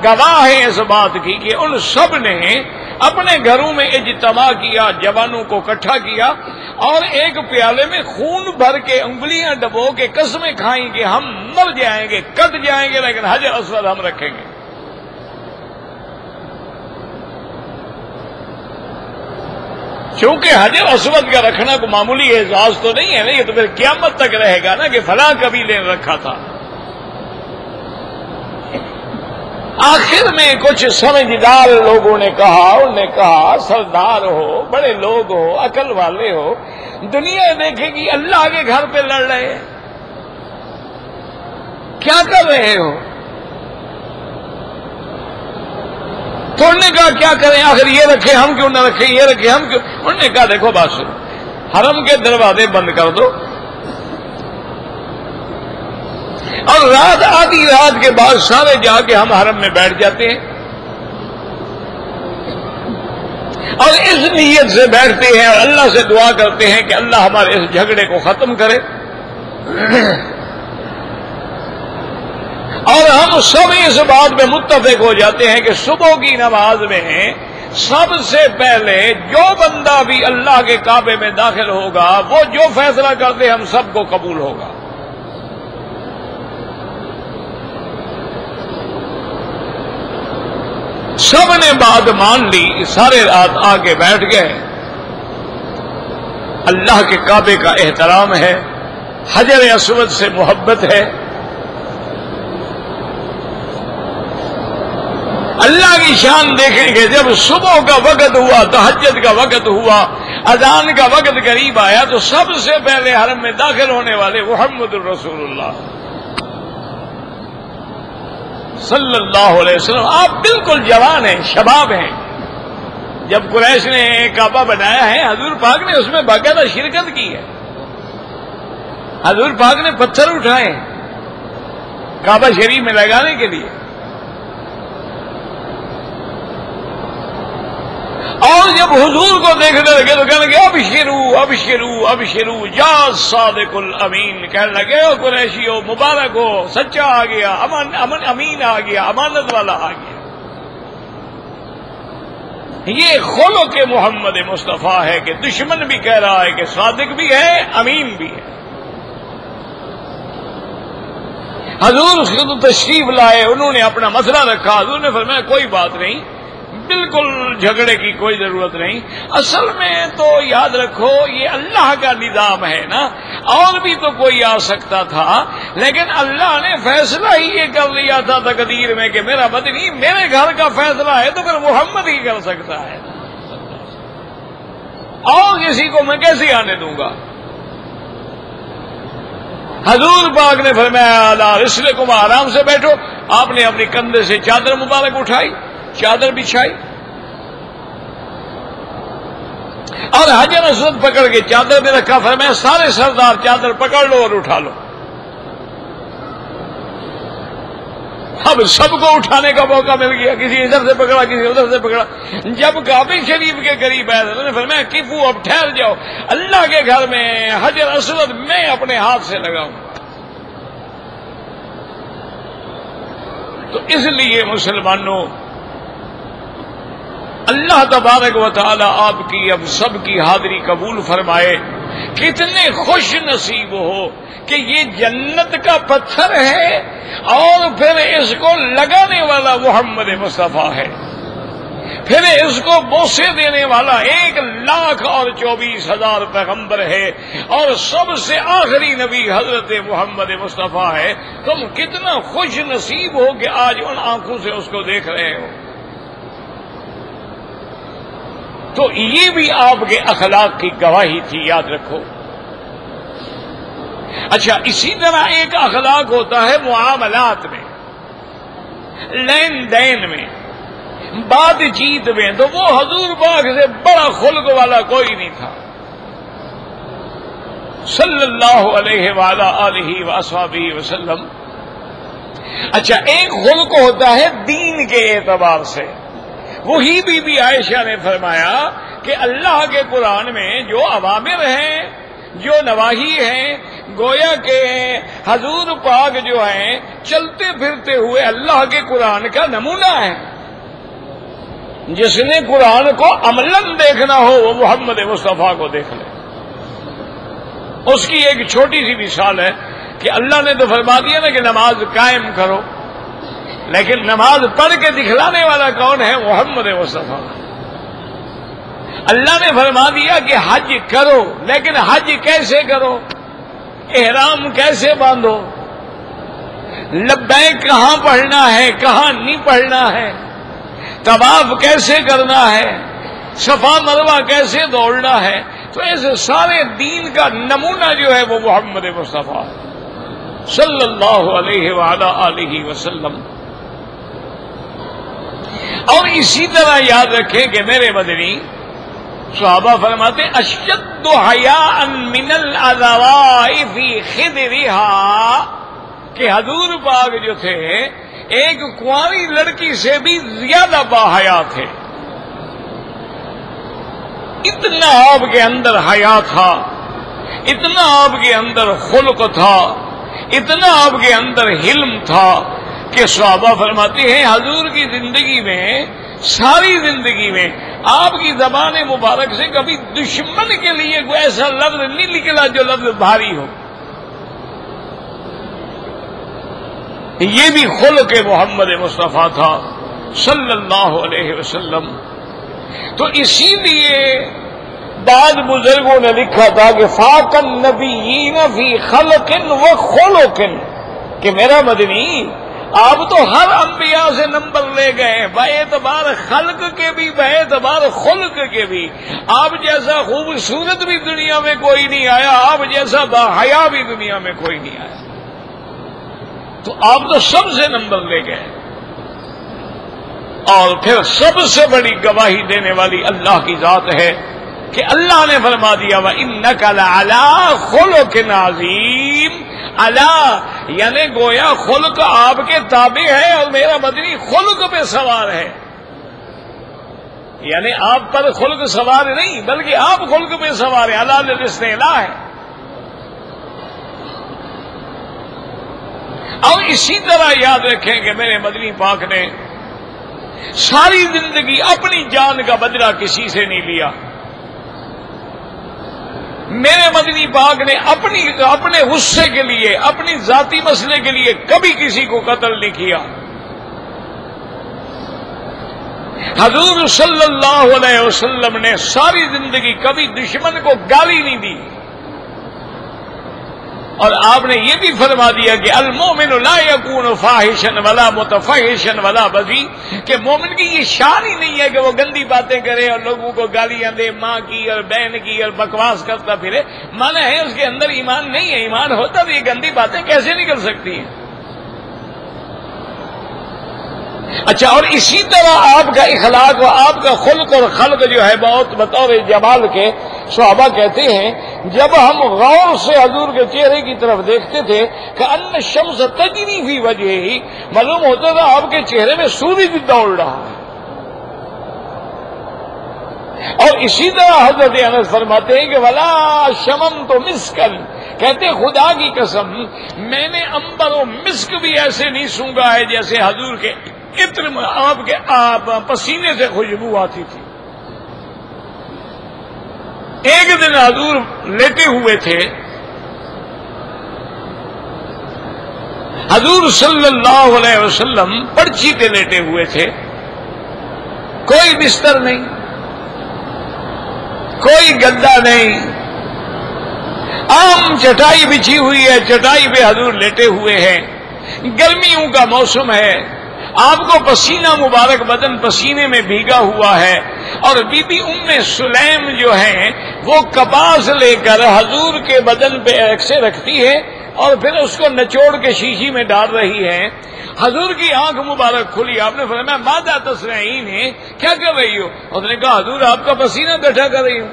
گواہ ہے اس بات کی کہ ان سب نے اپنے گھروں میں اجتماع کیا، جوانوں کو اکٹھا کیا، اور ایک پیالے میں خون بھر کے انگلیاں ڈبو کے قسمیں کھائیں کہ ہم مر جائیں گے، کٹ جائیں گے، لیکن حجر اسود ہم رکھیں گے۔ چونکہ حجر اسود کا رکھنا کو معمولی اعزاز تو نہیں ہے نا، یہ تو پھر قیامت تک رہے گا نا کہ فلاں قبیلے نے رکھا تھا۔ آخر میں کچھ سمجھدار لوگوں نے کہا، انہوں نے کہا سردار ہو، بڑے لوگ ہو، عقل والے ہو، دنیا دیکھے گی اللہ کے گھر پہ لڑ رہے ہیں، کیا کر رہے ہو؟ تو انہوں نے کہا کیا کریں، آخر یہ رکھے ہم کیوں نہ رکھیں، یہ رکھے ہم کیوں؟ انہوں نے کہا دیکھو بات سنو، حرم کے دروازے بند کر دو، اور رات آدھی رات کے بعد سارے جا کے ہم حرم میں بیٹھ جاتے ہیں، اور اس نیت سے بیٹھتے ہیں اور اللہ سے دعا کرتے ہیں کہ اللہ ہمارے اس جھگڑے کو ختم کرے، اور ہم سب اس بات میں متفق ہو جاتے ہیں کہ صبح کی نماز میں سب سے پہلے جو بندہ بھی اللہ کے کعبے میں داخل ہوگا وہ جو فیصلہ کرتے ہم سب کو قبول ہوگا۔ سب نے بات مان لی، سارے رات آگے بیٹھ گئے۔ اللہ کے کعبے کا احترام ہے، حجر اسود سے محبت ہے، اللہ کی شان دیکھیں گے۔ جب صبح کا وقت ہوا، تہجد کا وقت ہوا، اذان کا وقت قریب آیا، تو سب سے پہلے حرم میں داخل ہونے والے محمد الرسول اللہ صلی اللہ علیہ وسلم۔ آپ بالکل جوان ہیں، شباب ہیں۔ جب قریش نے کعبہ بنایا ہے، حضور پاک نے اس میں باقاعدہ شرکت کی ہے، حضور پاک نے پتھر اٹھائے کعبہ شریف میں لگانے کے لیے، اور جب حضور کو دیکھنے لگے تو کہنے لگے ابشروا ابشروا ابشروا یا صادق الامین، کہنے لگے او قریشیو مبارک ہو، سچا آ گیا، امین آ گیا، امانت والا آ گیا۔ یہ خلق محمد مصطفیٰ ہے کہ دشمن بھی کہہ رہا ہے کہ صادق بھی ہے، امین بھی ہے۔ حضور خود تشریف لائے، انہوں نے اپنا مسئلہ رکھا، حضور نے فرمایا کوئی بات نہیں، بالکل جھگڑے کی کوئی ضرورت نہیں، اصل میں تو یاد رکھو یہ اللہ کا نظام ہے نا، اور بھی تو کوئی آ سکتا تھا، لیکن اللہ نے فیصلہ ہی یہ کر لیا تھا تقدیر میں کہ میرا مدنی میرے گھر کا فیصلہ ہے تو پھر محمد ہی کر سکتا ہے، اور کسی کو میں کیسے آنے دوں گا؟ حضور پاک نے فرمایا الا رسلکم، آرام سے بیٹھو. آپ نے اپنی کندھے سے چادر مبارک اٹھائی، چادر بچھائی اور حجر اسود پکڑ کے چادر میں رکھا. فرمایا سارے سردار چادر پکڑ لو اور اٹھا لو. اب سب کو اٹھانے کا موقع مل گیا، کسی ادھر سے پکڑا، کسی ادھر سے پکڑا. جب کعبہ شریف کے قریب آئے انہوں نے فرمایا کفو، اب ٹھہر جاؤ، اللہ کے گھر میں حجر اسود میں اپنے ہاتھ سے لگاؤں. تو اس لیے مسلمانوں، اللہ تبارک و تعالی آپ کی اب سب کی حاضری قبول فرمائے. کتنے خوش نصیب ہو کہ یہ جنت کا پتھر ہے اور پھر اس کو لگانے والا محمد مصطفیٰ ہے، پھر اس کو بوسے دینے والا 1,24,000 پیغمبر ہے اور سب سے آخری نبی حضرت محمد مصطفیٰ ہے. تم کتنا خوش نصیب ہو کہ آج ان آنکھوں سے اس کو دیکھ رہے ہو. تو یہ بھی آپ کے اخلاق کی گواہی تھی، یاد رکھو. اچھا، اسی طرح ایک اخلاق ہوتا ہے معاملات میں، لین دین میں، بات چیت میں. تو وہ حضور پاک سے بڑا خلق والا کوئی نہیں تھا صلی اللہ علیہ وآلہ آلہ وصحبہ وسلم. اچھا، ایک خلق ہوتا ہے دین کے اعتبار سے. وہی بی بی عائشہ نے فرمایا کہ اللہ کے قرآن میں جو اوامر ہیں، جو نواہی ہیں، گویا کہ حضور پاک جو ہیں چلتے پھرتے ہوئے اللہ کے قرآن کا نمونہ ہے. جس نے قرآن کو عملاً دیکھنا ہو وہ محمد مصطفیٰ کو دیکھ لے. اس کی ایک چھوٹی سی مثال ہے کہ اللہ نے تو فرما دیا نا کہ نماز قائم کرو، لیکن نماز پڑھ کے دکھلانے والا کون ہے؟ محمد مصطفیٰ. اللہ نے فرما دیا کہ حج کرو، لیکن حج کیسے کرو، احرام کیسے باندھو، لبیک کہاں پڑھنا ہے، کہاں نہیں پڑھنا ہے، طواف کیسے کرنا ہے، صفا مروہ کیسے دوڑنا ہے. تو ایسے سارے دین کا نمونہ جو ہے وہ محمد مصطفیٰ صلی اللہ علیہ وآلہ آلہ وسلم. اور اسی طرح یاد رکھیں کہ میرے مدنی صحابہ فرماتے اشد حیاء من العذراء فی خدرها، کہ حضور پاک جو تھے ایک کنواری لڑکی سے بھی زیادہ باحیا تھے. اتنا آپ کے اندر حیا تھا، اتنا آپ کے اندر خلق تھا، اتنا آپ کے اندر حلم تھا کہ صحابہ فرماتے ہیں حضور کی زندگی میں، ساری زندگی میں آپ کی زبان مبارک سے کبھی دشمن کے لیے کوئی ایسا لفظ نہیں نکلا جو لفظ بھاری ہو. یہ بھی خلق محمد مصطفیٰ تھا صلی اللہ علیہ وسلم. تو اسی لیے بعض بزرگوں نے لکھا تھا کہ فاق النبیین فی خلق و خلق، کہ میرا مدنی آپ تو ہر انبیاء سے نمبر لے گئے، باعتبار خلق کے بھی باعتبار خلق کے بھی. آپ جیسا خوبصورت بھی دنیا میں کوئی نہیں آیا، آپ جیسا باحیا بھی دنیا میں کوئی نہیں آیا. تو آپ تو سب سے نمبر لے گئے. اور پھر سب سے بڑی گواہی دینے والی اللہ کی ذات ہے کہ اللہ نے فرما دیا وَإِنَّكَ لَعَلَىٰ خُلُقٍ عَظِيمٍ. اللہ یعنی گویا خلق آپ کے تابع ہے اور میرا مدنی خلق پہ سوار ہے. یعنی آپ پر خلق سوار نہیں بلکہ آپ خلق پہ سوار ہیں. اللہ الاستعلاء ہے. اور اسی طرح یاد رکھیں کہ میرے مدنی پاک نے ساری زندگی اپنی جان کا بدلہ کسی سے نہیں لیا. میرے مدنی پاک نے اپنے غصے کے لیے، اپنی ذاتی مسئلے کے لیے کبھی کسی کو قتل نہیں کیا. حضور صلی اللہ علیہ وسلم نے ساری زندگی کبھی دشمن کو گالی نہیں دی. اور آپ نے یہ بھی فرما دیا کہ المومن لا یکون فاحشا ولا متفحشا ولا بذی، کہ مومن کی یہ شان ہی نہیں ہے کہ وہ گندی باتیں کرے اور لوگوں کو گالیاں دے، ماں کی اور بہن کی اور بکواس کرتا پھرے، مانا ہے اس کے اندر ایمان نہیں ہے، ایمان ہوتا تو یہ گندی باتیں کیسے نکل سکتی ہیں؟ اچھا، اور اسی طرح آپ کا اخلاق و آپ کا خلق اور خلق جو ہے بہت بطور جمال کے، صحابہ کہتے ہیں جب ہم غور سے حضور کے چہرے کی طرف دیکھتے تھے کہ ان الشمس تجری فی وجہہ، معلوم ہوتا تھا آپ کے چہرے میں سورج دوڑ رہا ہے۔ اور اسی طرح حضرت انس فرماتے ہیں کہ ولا شممت مسکن، کہتے خدا کی قسم میں نے عنبر و مسک بھی ایسے نہیں سونگا ہے جیسے حضور کے عطر آپ کے پسینے سے خوشبو آتی تھی۔ ایک دن حضور لیٹے ہوئے تھے، حضور صلی اللہ علیہ وسلم پرچی پہ لیٹے ہوئے تھے، کوئی بستر نہیں، کوئی گدا نہیں، عام چٹائی بچھی ہوئی ہے، چٹائی پہ حضور لیٹے ہوئے ہیں، گرمیوں کا موسم ہے، آپ کو پسینہ مبارک بدن پسینے میں بھیگا ہوا ہے، اور بی بی ام سلیم جو ہیں وہ کپاس لے کر حضور کے بدن پہ ایسے رکھتی ہے اور پھر اس کو نچوڑ کے شیشی میں ڈال رہی ہے۔ حضور کی آنکھ مبارک کھلی، آپ نے فرمایا ماذا تصنعین ہے، کیا کر رہی ہو؟ اس نے کہا حضور آپ کا پسینہ اکٹھا کر رہی ہوں۔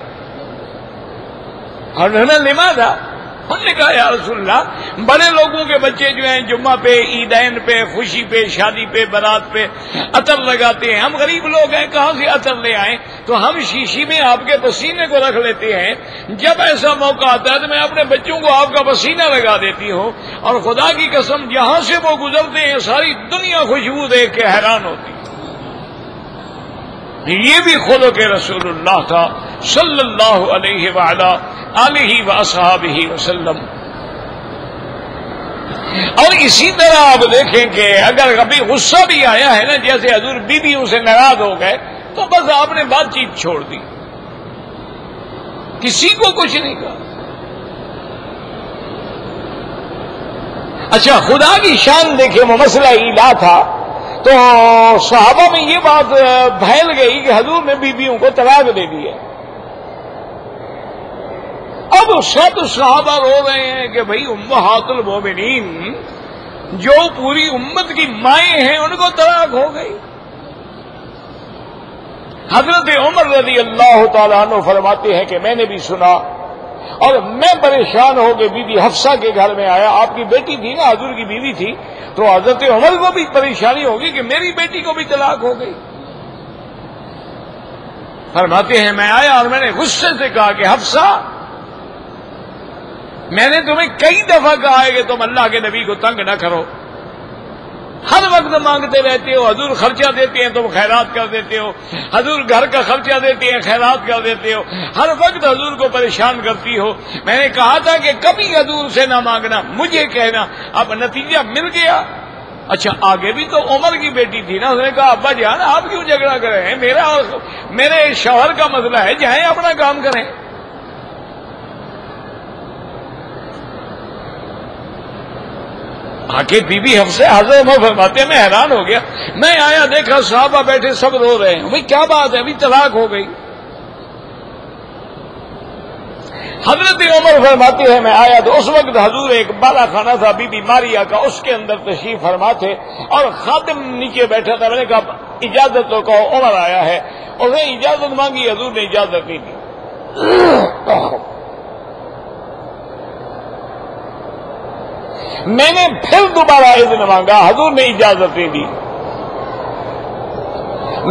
اور لماذا؟ انہوں نے کہا یا رسول اللہ بڑے لوگوں کے بچے جو ہیں جمعہ پہ، عیدین پہ، خوشی پہ، شادی پہ، برات پہ عطر لگاتے ہیں، ہم غریب لوگ ہیں کہاں سے عطر لے آئیں، تو ہم شیشی میں آپ کے پسینے کو رکھ لیتے ہیں، جب ایسا موقع آتا ہے تو میں اپنے بچوں کو آپ کا پسینہ لگا دیتی ہوں، اور خدا کی قسم جہاں سے وہ گزرتے ہیں ساری دنیا خوشبو دیکھ کے حیران ہوتی ہے۔ یہ بھی خلق رسول اللہ تھا صلی اللہ علیہ وعلا آلہ واصحابہ وسلم۔ اور اسی طرح آپ دیکھیں کہ اگر کبھی غصہ بھی آیا ہے نا، جیسے حضور بیویوں سے ناراض ہو گئے تو بس آپ نے بات چیت چھوڑ دی، کسی کو کچھ نہیں کہا۔ اچھا، خدا کی شان دیکھیں، وہ مسئلہ ایلا تھا تو صحابہ میں یہ بات پھیل گئی کہ حضور نے بیویوں کو طلاق دے دی ہے۔ اب سب صحابہ رو رہے ہیں کہ بھئی امہات المومنین جو پوری امت کی مائیں ہیں ان کو طلاق ہو گئی۔ حضرت عمر رضی اللہ تعالیٰ عنہ فرماتے ہیں کہ میں نے بھی سنا اور میں پریشان ہو کے بی بی حفصہ کے گھر میں آیا، آپ کی بیٹی تھی نا، حضور کی بیوی تھی، تو حضرت عمر کو بھی پریشانی ہوگی کہ میری بیٹی کو بھی طلاق ہو گئی۔ فرماتے ہیں میں آیا اور میں نے غصے سے کہا کہ حفصہ میں نے تمہیں کئی دفعہ کہا ہے کہ تم اللہ کے نبی کو تنگ نہ کرو، ہر وقت مانگتے رہتے ہو، حضور خرچہ دیتے ہیں تم خیرات کر دیتے ہو، حضور گھر کا خرچہ دیتے ہیں خیرات کر دیتے ہو، ہر وقت حضور کو پریشان کرتی ہو۔ میں نے کہا تھا کہ کبھی حضور سے نہ مانگنا، مجھے کہنا، اب نتیجہ مل گیا۔ اچھا، آگے بھی تو عمر کی بیٹی تھی نا، اس نے کہا ابا جان آپ کیوں جھگڑا کر رہے ہیں، میرا اور میرے شوہر کا مسئلہ ہے، جائیں اپنا کام کریں۔ آگے بی بی حفصہ حضرت عمر فرماتے ہیں میں حیران ہو گیا، میں آیا دیکھا صحابہ بیٹھے سب رو رہے ہیں، بھئی کیا بات ہے، ابھی طلاق ہو گئی۔ حضرت عمر فرماتے ہیں میں آیا تو اس وقت حضور ایک بالا خانہ تھا بی بی ماریا کا، اس کے اندر تشریف فرما تھے اور خادم نیچے بیٹھا تھا۔ میں نے کہا اجازت تو کہو، عمر آیا ہے، اس نے اجازت مانگی، حضور نے اجازت نہیں دی۔ میں نے پھر دوبارہ اذن مانگا، حضور نے اجازت نہیں دی۔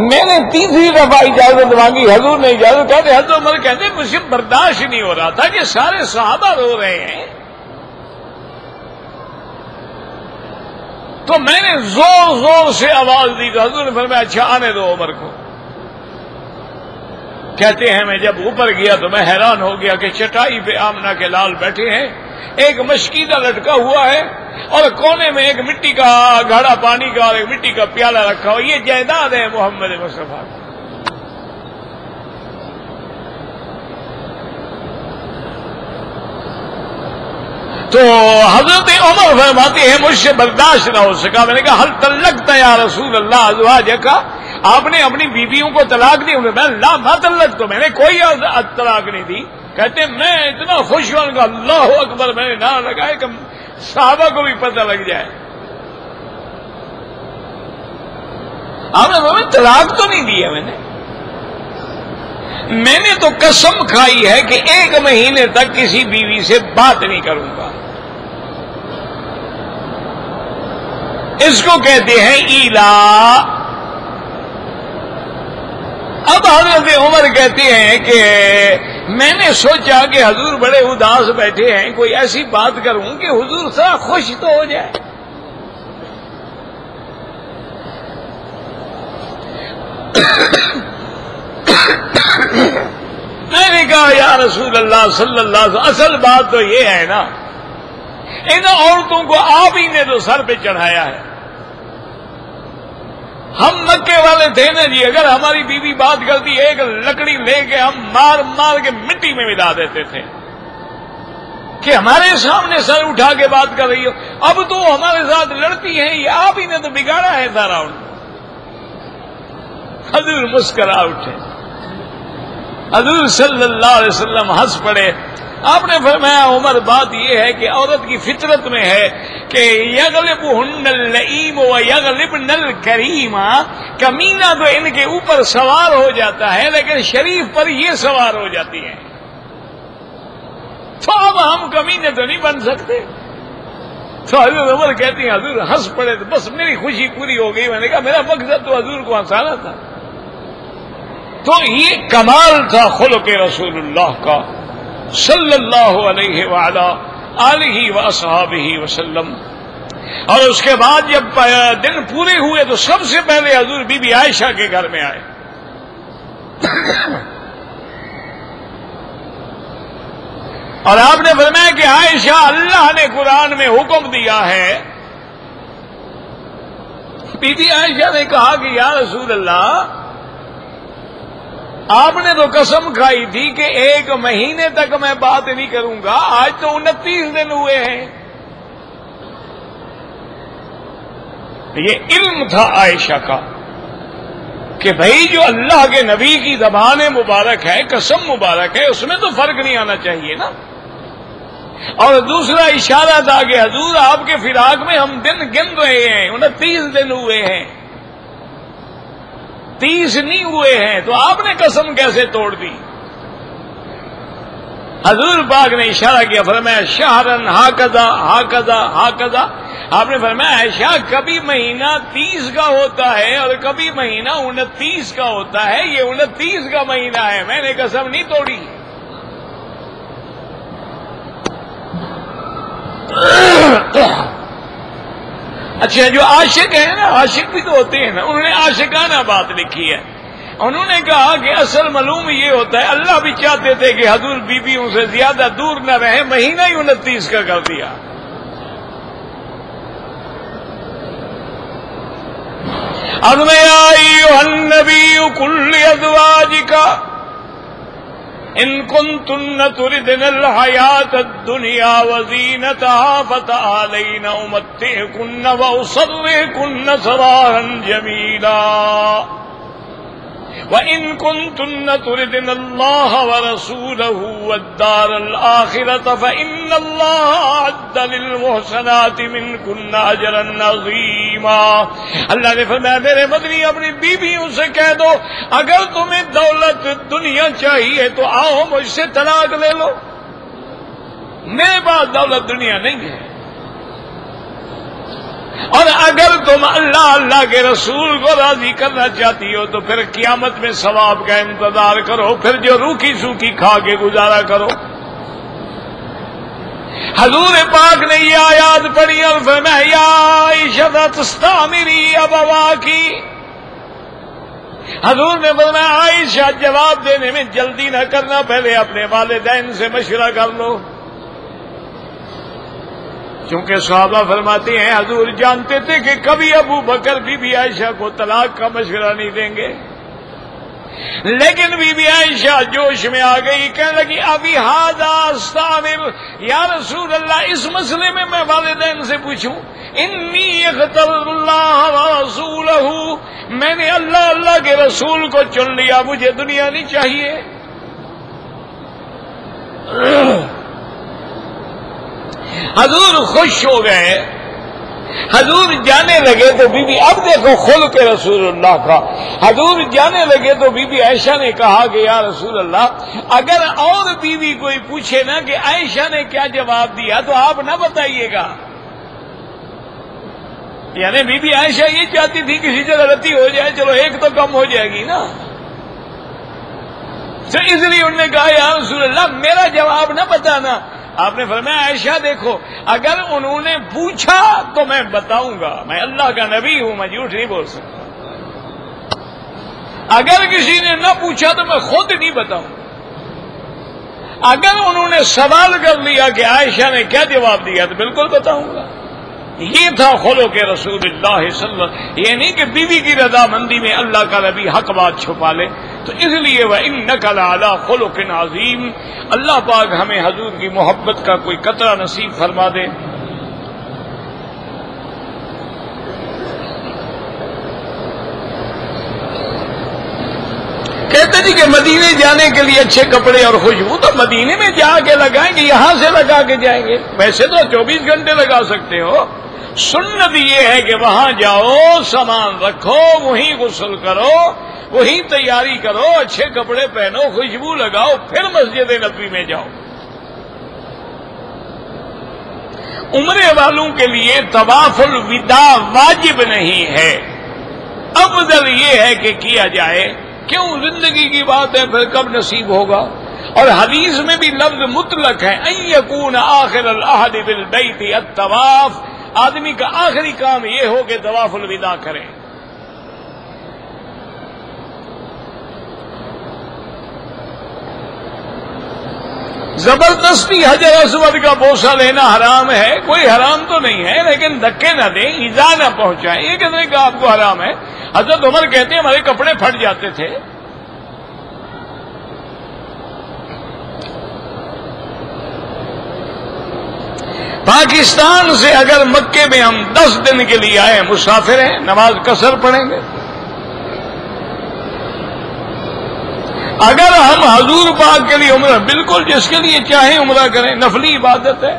میں نے تیسری دفعہ اجازت مانگی، حضور نے اجازت کہتے، حضرت عمر کہتے مجھے برداشت نہیں ہو رہا تھا کہ سارے صحابہ رو رہے ہیں، تو میں نے زور زور سے آواز دی تو حضور نے فرمایا اچھا آنے دو عمر کو۔ کہتے ہیں میں جب اوپر گیا تو میں حیران ہو گیا کہ چٹائی پہ آمنہ کے لال بیٹھے ہیں، ایک مشکیدہ لٹکا ہوا ہے اور کونے میں ایک مٹی کا گھڑا پانی کا اور ایک مٹی کا پیالہ رکھا ہوا، یہ جائیداد ہے محمد مصطفیٰ کی۔ تو حضرت عمر فرماتے ہیں مجھ سے برداشت نہ ہو سکا. میں نے کہا حل طلقت یا رسول اللہ ازواجک، آپ نے اپنی بیویوں کو طلاق دی؟ میں لا ما طلق، تو میں نے کوئی طلاق نہیں دی. کہتے میں اتنا خوش ہوں گا اللہ اکبر، میں نے نعرہ لگایا کہ صحابہ کو بھی پتہ لگ جائے. آپ نے طلاق تو نہیں دی ہے، میں نے تو قسم کھائی ہے کہ 1 مہینے تک کسی بیوی سے بات نہیں کروں گا. اس کو کہتے ہیں ایلا. اب حضرت عمر کہتے ہیں کہ میں نے سوچا کہ حضور بڑے اداس بیٹھے ہیں، کوئی ایسی بات کروں کہ حضور ذرا خوش تو ہو جائے. میں نے کہا یا رسول اللہ صلی اللہ علیہ وسلم، اصل بات تو یہ ہے نا، ان عورتوں کو آپ ہی نے تو سر پہ چڑھایا ہے. ہم مکے والے تھے نا جی، اگر ہماری بیوی بات کرتی ایک لکڑی لے کے ہم مار مار کے مٹی میں ملا دیتے تھے کہ ہمارے سامنے سر اٹھا کے بات کر رہی ہو. اب تو ہمارے ساتھ لڑتی ہیں، یہ آپ ہی نے تو بگاڑا ہے سارا. ان کو حضور مسکرا اٹھے، حضور صلی اللہ علیہ وسلم ہنس پڑے. آپ نے فرمایا عمر بات یہ ہے کہ عورت کی فطرت میں ہے کہ یغلبہن اللئیم و یغلبن الکریم، کمینہ تو ان کے اوپر سوار ہو جاتا ہے لیکن شریف پر یہ سوار ہو جاتی ہیں. تو اب ہم کمینے تو نہیں بن سکتے. تو حضور عمر کہتی ہیں حضور ہنس پڑے تو بس میری خوشی پوری ہو گئی. میں نے کہا میرا مقصد تو حضور کو ہنسانا تھا. تو یہ کمال تھا خلق رسول اللہ کا صلی اللہ علیہ وعلا آلہ واصحابہ وسلم. اور اس کے بعد جب دن پورے ہوئے تو سب سے پہلے حضور بی بی عائشہ کے گھر میں آئے. اور آپ نے فرمایا کہ عائشہ اللہ نے قرآن میں حکم دیا ہے. بی بی عائشہ نے کہا کہ یا رسول اللہ، آپ نے تو قسم کھائی تھی کہ 1 مہینے تک میں بات نہیں کروں گا، آج تو 29 دن ہوئے ہیں. یہ علم تھا عائشہ کا کہ بھائی جو اللہ کے نبی کی زبان مبارک ہے، قسم مبارک ہے، اس میں تو فرق نہیں آنا چاہیے نا. اور دوسرا اشارہ تھا کہ حضور آپ کے فراق میں ہم دن گن رہے ہیں، 29 دن ہوئے ہیں، 30 نہیں ہوئے ہیں. تو آپ نے قسم کیسے توڑ دی؟ حضور پاک نے اشارہ کیا، فرمایا شہرن ہاکذا ہاکذا ہاکذا. آپ نے فرمایا عائشہ کبھی مہینہ 30 کا ہوتا ہے اور کبھی مہینہ 29 کا ہوتا ہے، یہ 29 کا مہینہ ہے، میں نے قسم نہیں توڑی. اچھا جو عاشق ہیں نا، عاشق بھی تو ہوتے ہیں نا، انہوں نے عاشقانہ بات لکھی ہے. انہوں نے کہا کہ اصل معلوم یہ ہوتا ہے اللہ بھی چاہتے تھے کہ حضور بیویوں سے زیادہ دور نہ رہے، مہینہ ہی 29 کا کر دیا. یا ایھا النبی قل لازواجک ان کنتن تردن الحیاۃ الدنیا وزینتها فتعالین امتعکن واسرحکن سراحا جمیلا وَإِن كُنتُنَّ تُرِدْنَ اللَّهَ وَرَسُولَهُ وَالدَّارَ الْآخِرَةَ فَإِنَّ اللَّهَ أَعَدَّ لِلْمُحْسَنَاتِ مِنكُنَّ أَجْرًا عَظِيمًا. اللہ نے فرمایا میرے مدنی اپنی بیویوں سے کہہ دو اگر تمہیں دولت دنیا چاہیے تو آؤ مجھ سے طلاق لے لو، میرے پاس دولت دنیا نہیں ہے. اور اگر تم اللہ اللہ کے رسول کو راضی کرنا چاہتی ہو تو پھر قیامت میں ثواب کا انتظار کرو، پھر جو روکھی سوکھی کھا کے گزارا کرو. حضور پاک نے یہ آیات پڑھی اور فرمایا یا عائشہ تستعمری ابواکی. حضور نے فرمایا عائشہ جواب دینے میں جلدی نہ کرنا، پہلے اپنے والدین سے مشورہ کر لو. چونکہ صحابہ فرماتے ہیں حضور جانتے تھے کہ کبھی ابو بکر بی بی عائشہ کو طلاق کا مشورہ نہیں دیں گے. لیکن بی بی عائشہ جوش میں آ گئی، کہنے لگی ابھی ہاذا استعمر، یا رسول اللہ اس مسئلے میں والدین سے پوچھوں؟ انی اخترت اللہ ورسولہ، میں نے اللہ کے رسول کو چن لیا، مجھے دنیا نہیں چاہیے۔ حضور خوش ہو گئے، حضور جانے لگے تو بی بی، اب دیکھو خلق رسول اللہ کا، حضور جانے لگے تو بی بی عائشہ نے کہا کہ یا رسول اللہ اگر اور بیوی کوئی پوچھے نا کہ عائشہ نے کیا جواب دیا تو آپ نہ بتائیے گا۔ یعنی بی بی عائشہ یہ چاہتی تھی کسی سے غلطی ہو جائے، چلو ایک تو کم ہو جائے گی نا، تو اس لیے انہوں نے کہا یا رسول اللہ میرا جواب نہ بتانا۔ آپ نے فرمایا عائشہ دیکھو اگر انہوں نے پوچھا تو میں بتاؤں گا، میں اللہ کا نبی ہوں، میں جھوٹ نہیں بول سکتا۔ اگر کسی نے نہ پوچھا تو میں خود نہیں بتاؤں۔ اگر انہوں نے سوال کر لیا کہ عائشہ نے کیا جواب دیا تو بالکل بتاؤں گا۔ یہ تھا خلق رسول اللہ صلی اللہ علیہ وسلم، یہ نہیں کہ بیوی کی رضامندی میں اللہ کا نبی حق بات چھپا لے۔ تو اس لیے وَإِنَّكَ لَعَلَىٰ خُلُقٍ عَظِيمٍ، اللہ پاک ہمیں حضور کی محبت کا کوئی قطرہ نصیب فرما دے۔ کہتے جی کہ مدینے جانے کے لیے اچھے کپڑے اور خوشبو تو مدینے میں جا کے لگائیں گے، یہاں سے لگا کے جائیں گے؟ ویسے تو 24 گھنٹے لگا سکتے ہو، سنت یہ ہے کہ وہاں جاؤ، سامان رکھو، وہیں غسل کرو، وہیں تیاری کرو، اچھے کپڑے پہنو، خوشبو لگاؤ، پھر مسجد نبوی میں جاؤ۔ عمرے والوں کے لیے طواف الوداع واجب نہیں ہے، افضل یہ ہے کہ کیا جائے، کیوں؟ زندگی کی بات ہے، پھر کب نصیب ہوگا؟ اور حدیث میں بھی لفظ مطلق ہے، ان یکون آخر العہد بالبیت الطواف، آدمی کا آخری کام یہ ہو کہ طواف الوداع کرے۔ زبردستی حجر اسود کا بوسہ لینا حرام ہے؟ کوئی حرام تو نہیں ہے، لیکن دھکے نہ دیں، ایذا نہ پہنچائیں، یہ کہنے کا آپ کو حرام ہے۔ حضرت عمر کہتے ہیں ہمارے کپڑے پھٹ جاتے تھے۔ پاکستان سے اگر مکے میں ہم 10 دن کے لیے آئے، مسافر ہیں، نماز قصر پڑھیں گے۔ اگر ہم حضور پاک کے لیے عمرہ، بالکل جس کے لیے چاہیں عمرہ کریں، نفلی عبادت ہے،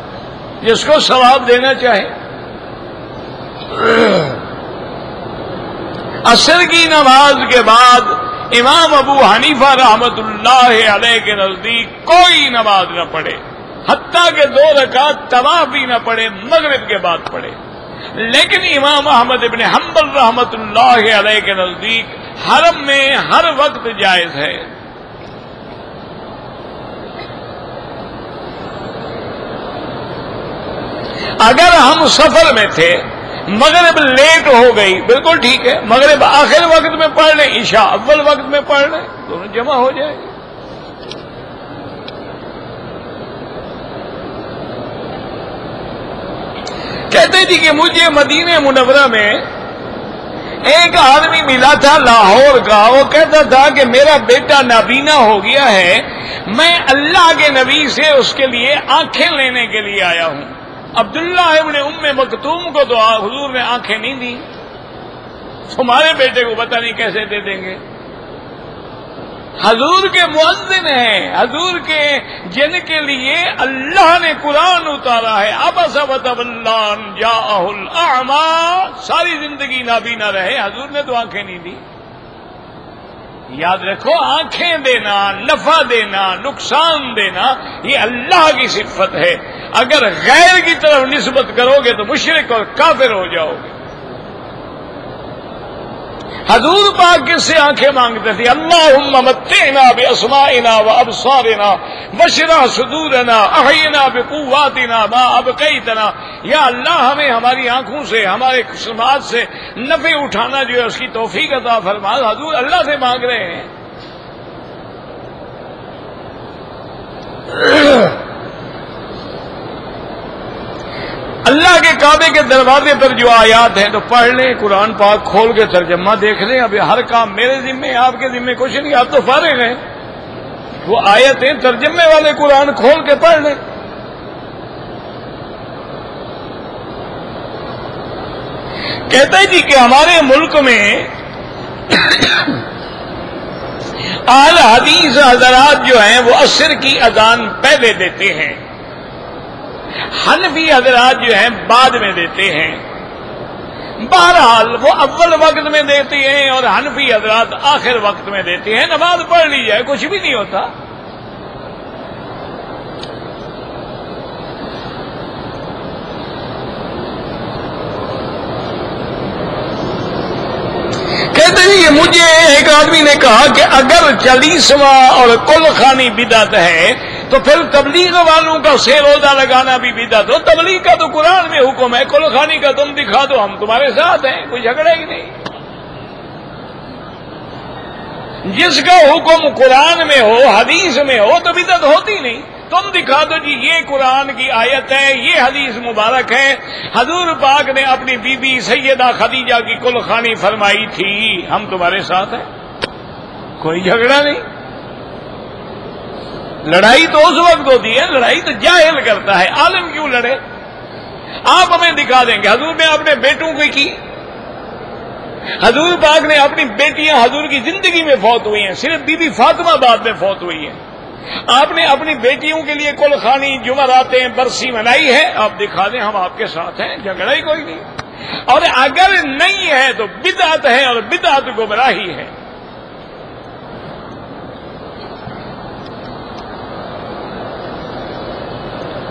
جس کو ثواب دینا چاہے۔ عصر کی نماز کے بعد امام ابو حنیفہ رحمت اللہ علیہ کے نزدیک کوئی نماز نہ پڑھے، حتیٰ کہ 2 رکعت طواف بھی نہ پڑھے، مغرب کے بعد پڑھے۔ لیکن امام احمد ابن حنبل رحمت اللہ علیہ کے نزدیک حرم میں ہر وقت جائز ہے۔ اگر ہم سفر میں تھے، مغرب لیٹ ہو گئی، بالکل ٹھیک ہے، مغرب آخر وقت میں پڑھ لیں، عشاء اول وقت میں پڑھ لیں، دونوں جمع ہو جائے گی۔ کہتے جی کہ مجھے مدینہ منورہ میں ایک آدمی ملا تھا لاہور کا، وہ کہتا تھا کہ میرا بیٹا نابینا ہو گیا ہے، میں اللہ کے نبی سے اس کے لیے آنکھیں لینے کے لیے آیا ہوں۔ عبداللہ ابن ام مکتوم کو تو حضور نے آنکھیں نہیں دی، تمہارے بیٹے کو پتہ نہیں کیسے دے دیں گے۔ حضور کے مؤذن ہیں، حضور کے جن کے لیے اللہ نے قرآن اتارا ہے، عبس وتولی ان جاءہ الاعمی، ساری زندگی نابینا رہے، حضور نے تو آنکھیں نہیں دی۔ یاد رکھو، آنکھیں دینا، نفع دینا، نقصان دینا، یہ اللہ کی صفت ہے۔ اگر غیر کی طرف نسبت کرو گے تو مشرک اور کافر ہو جاؤ گے۔ حضور پاک کس سے آنکھیں مانگتے تھے؟ اللہم متعنا باسمائنا وابصارنا واشرح صدورنا احینا بقواتنا ما ابقیتنا، یا اللہ ہمیں ہماری آنکھوں سے، ہمارے سماعت سے نفع اٹھانا جو ہے اس کی توفیق عطا فرما۔ حضور اللہ سے مانگ رہے ہیں۔ اللہ کے کعبے کے دروازے پر جو آیات ہیں تو پڑھ لیں، قرآن پاک کھول کے ترجمہ دیکھ لیں. ابھی ہر کام میرے ذمے، آپ کے ذمے کچھ نہیں، آپ تو فارغ ہیں. وہ آیتیں ترجمے والے قرآن کھول کے پڑھ لیں. کہتے ہیں جی کہ ہمارے ملک میں اہل حدیث حضرات جو ہیں وہ عصر کی اذان پہلے دیتے ہیں، حنفی حضرات جو ہیں بعد میں دیتے ہیں. بہرحال وہ اول وقت میں دیتے ہیں اور حنفی حضرات آخر وقت میں دیتے ہیں. نماز پڑھ لی جائے، کچھ بھی نہیں ہوتا. کہتے ہیں مجھے ایک آدمی نے کہا کہ اگر 40واں اور کل خوانی بدعت ہے تو پھر تبلیغ والوں کا سے روزہ لگانا بھی بدعت ہو. تبلیغ کا تو قرآن میں حکم ہے، کل خوانی کا تم دکھا دو، ہم تمہارے ساتھ ہیں، کوئی جھگڑا ہی نہیں. جس کا حکم قرآن میں ہو، حدیث میں ہو تو بدعت ہوتی نہیں. تم دکھا دو جی یہ قرآن کی آیت ہے، یہ حدیث مبارک ہے، حضور پاک نے اپنی بی بی سیدہ خدیجہ کی کل خوانی فرمائی تھی، ہم تمہارے ساتھ ہیں، کوئی جھگڑا نہیں. لڑائی تو اس وقت ہوتی ہے، لڑائی تو جاہل کرتا ہے، عالم کیوں لڑے. آپ ہمیں دکھا دیں گے حضور نے اپنے بیٹوں کی حضور پاک نے اپنی بیٹیاں حضور کی زندگی میں فوت ہوئی ہیں، صرف بی بی فاطمہ بعد میں فوت ہوئی ہیں. آپ نے اپنی بیٹیوں کے لیے کل خوانی جمعراتیں برسی منائی ہے، آپ دکھا دیں، ہم آپ کے ساتھ ہیں، جھگڑا ہی کوئی نہیں. اور اگر نہیں ہے تو بدعت ہے، اور بدعت گمراہی ہے.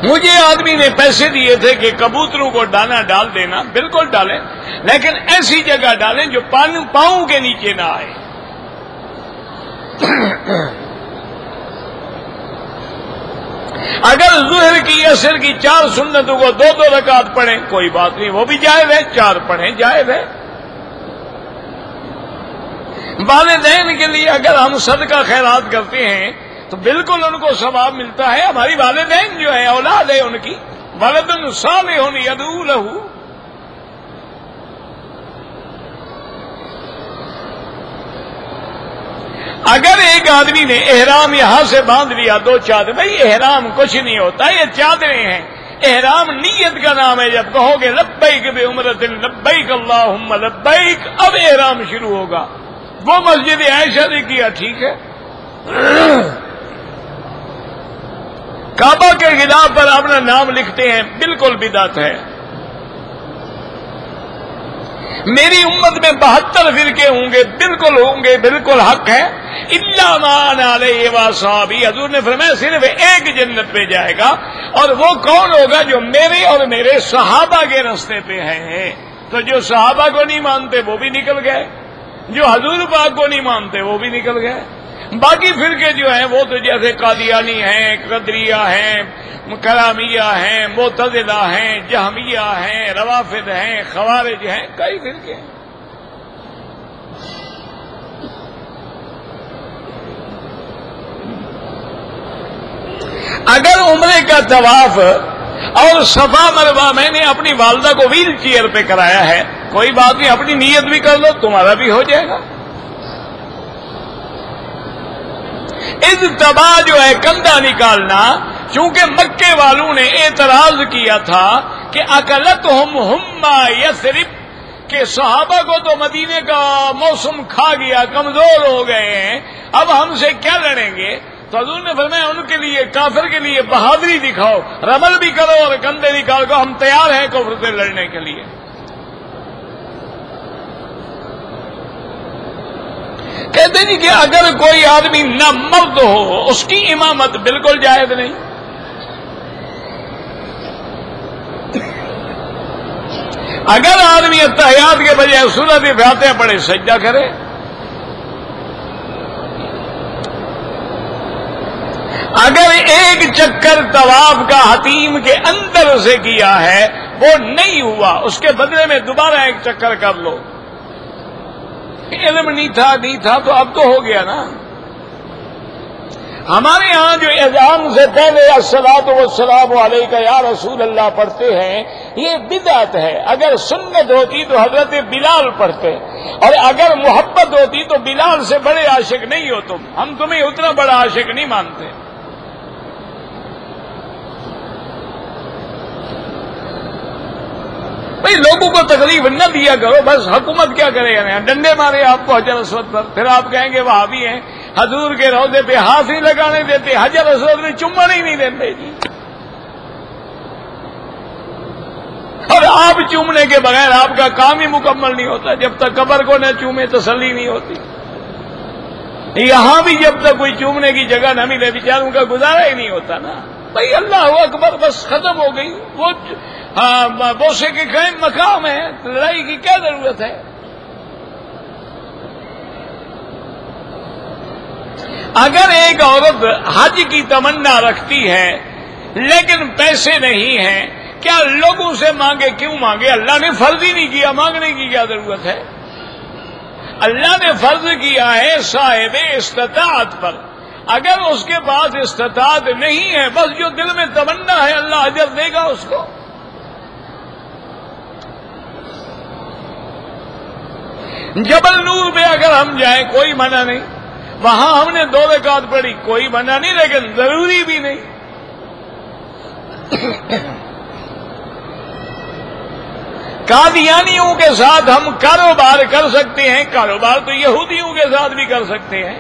مجھے آدمی نے پیسے دیے تھے کہ کبوتروں کو دانا ڈال دینا، بالکل ڈالیں، لیکن ایسی جگہ ڈالیں جو پاؤں کے نیچے نہ آئے. اگر ظہر کی عصر کی 4 سنتوں کو 2 رکعت پڑھیں کوئی بات نہیں، وہ بھی جائز ہے، 4 پڑھیں جائز ہے. والدین کے لیے اگر ہم صدقہ خیرات کرتے ہیں تو بالکل ان کو ثواب ملتا ہے. ہماری والدین جو ہے اولاد ہے ان کی، ولد صالح یدعو لہ. اگر ایک آدمی نے احرام یہاں سے باندھ لیا 2 چادر، بھائی احرام کچھ نہیں ہوتا، یہ چادریں ہیں. احرام نیت کا نام ہے. جب کہو گے لبیک بعمرۃ لبیک اللہم لبیک، اب احرام شروع ہوگا. وہ مسجد عائشہ نے کیا، ٹھیک ہے. کعبہ کے غلاف پر اپنا نام لکھتے ہیں، بالکل بدعت ہے. میری امت میں 72 فرقے ہوں گے، بالکل حق ہے. الا ما انا علیہ واصحابی، حضور نے فرمایا صرف ایک جنت پہ جائے گا، اور وہ کون ہوگا؟ جو میرے اور میرے صحابہ کے راستے پہ ہے. تو جو صحابہ کو نہیں مانتے وہ بھی نکل گئے، جو حضور پاک کو نہیں مانتے وہ بھی نکل گئے. باقی فرقے جو ہیں وہ تو جیسے قادیانی ہیں، قدریہ ہیں، کرامیہ ہیں، معتزلہ ہیں، جہمیہ ہیں، روافض ہیں، خوارج ہیں، کئی فرقے ہیں. اگر عمرے کا طواف اور صفا مروہ میں نے اپنی والدہ کو ویل چیئر پہ کرایا ہے، کوئی بات نہیں، اپنی نیت بھی کر لو، تمہارا بھی ہو جائے گا. اجتبا جو ہے کندھا نکالنا، چونکہ مکے والوں نے اعتراض کیا تھا کہ اکلتہم ہما یثرب، کہ صحابہ کو تو مدینے کا موسم کھا گیا، کمزور ہو گئے ہیں، اب ہم سے کیا لڑیں گے. تو حضور نے فرمایا ان کے لیے، کافر کے لیے بہادری دکھاؤ، رمل بھی کرو اور کندھے نکال کر، ہم تیار ہیں کفر سے لڑنے کے لیے. کہتے ہیں کہ اگر کوئی آدمی نہ مرد ہو، اس کی امامت بالکل جائز نہیں. اگر آدمی اتحیات کے بجائے سورۃ فاتحہ پڑھے، سجدہ کرے. اگر ایک چکر طواف کا حتیم کے اندر سے کیا ہے، وہ نہیں ہوا، اس کے بدلے میں دوبارہ ایک چکر کر لو. علم نہیں تھا تو اب تو ہو گیا نا. ہمارے ہاں جو اذان سے پہلے الصلاۃ والسلام علیک یا رسول اللہ پڑھتے ہیں یہ بدعت ہے. اگر سنت ہوتی تو حضرت بلال پڑھتے، اور اگر محبت ہوتی تو بلال سے بڑے عاشق نہیں ہو تم. ہم تمہیں اتنا بڑا عاشق نہیں مانتے. بھئی لوگوں کو تکلیف نہ دیا کرو. بس حکومت کیا کرے گا؟ ڈنڈے مارے آپ کو حجر اسود پر، پھر آپ کہیں گے وہابی ہیں، حضور کے روضے پہ ہاتھ ہی لگانے دیتے، حجر اسود میں چومنے ہی نہیں دیتے جی. اور آپ چومنے کے بغیر آپ کا کام ہی مکمل نہیں ہوتا. جب تک قبر کو نہ چومے تسلی نہیں ہوتی. یہاں بھی جب تک کوئی چومنے کی جگہ نہ ملے بیچاروں کا گزارا ہی نہیں ہوتا نا. بھائی اللہ اکبر بس ختم ہو گئی. وہ بوسے کے قائم مقام ہے، لڑائی کی کیا ضرورت ہے؟ اگر ایک عورت حج کی تمنا رکھتی ہے لیکن پیسے نہیں ہیں، کیا لوگوں سے مانگے؟ کیوں مانگے؟ اللہ نے فرض ہی نہیں کیا، مانگنے کی کیا ضرورت ہے؟ اللہ نے فرض کیا ہے صاحب استطاعت پر. اگر اس کے پاس استطاعت نہیں ہے، بس جو دل میں تمنا ہے اللہ اجر دے گا اس کو. جبل نور پہ اگر ہم جائیں کوئی منع نہیں، وہاں ہم نے 2 رکعت پڑھی کوئی منع نہیں، لیکن ضروری بھی نہیں. قادیانیوں کے ساتھ ہم کاروبار کر سکتے ہیں، کاروبار تو یہودیوں کے ساتھ بھی کر سکتے ہیں،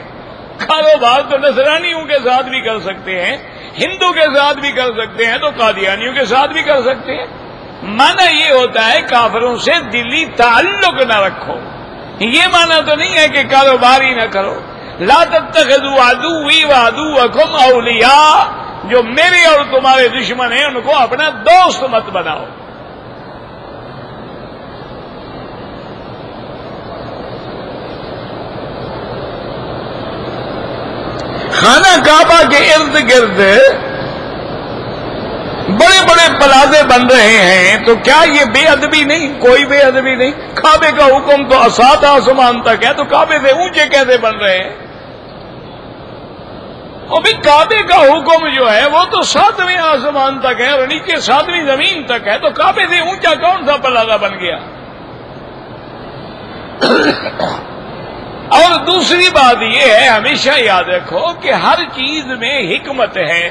کاروبار تو نصرانیوں کے ساتھ بھی کر سکتے ہیں، ہندو کے ساتھ بھی کر سکتے ہیں، تو قادیانیوں کے ساتھ بھی کر سکتے ہیں. معنی یہ ہوتا ہے کافروں سے دلی تعلق نہ رکھو. یہ معنی تو نہیں ہے کہ کاروبار ہی نہ کرو. لا تتخذوا عدوی وعدوکم اولیاء، جو میرے اور تمہارے دشمن ہیں ان کو اپنا دوست مت بناؤ. خانہ کعبہ کے ارد گرد بڑے بڑے پلازے بن رہے ہیں، تو کیا یہ بے ادبی نہیں؟ کوئی بے ادبی نہیں. کعبے کا حکم تو 7 آسمان تک ہے، تو کعبے سے اونچے کیسے بن رہے ہیں؟ اور بھی کعبے کا حکم جو ہے وہ تو 7ویں آسمان تک ہے اور نیچے 7ویں زمین تک ہے، تو کعبے سے اونچا کون سا پلازہ بن گیا؟ اور دوسری بات یہ ہے، ہمیشہ یاد رکھو کہ ہر چیز میں حکمت ہے.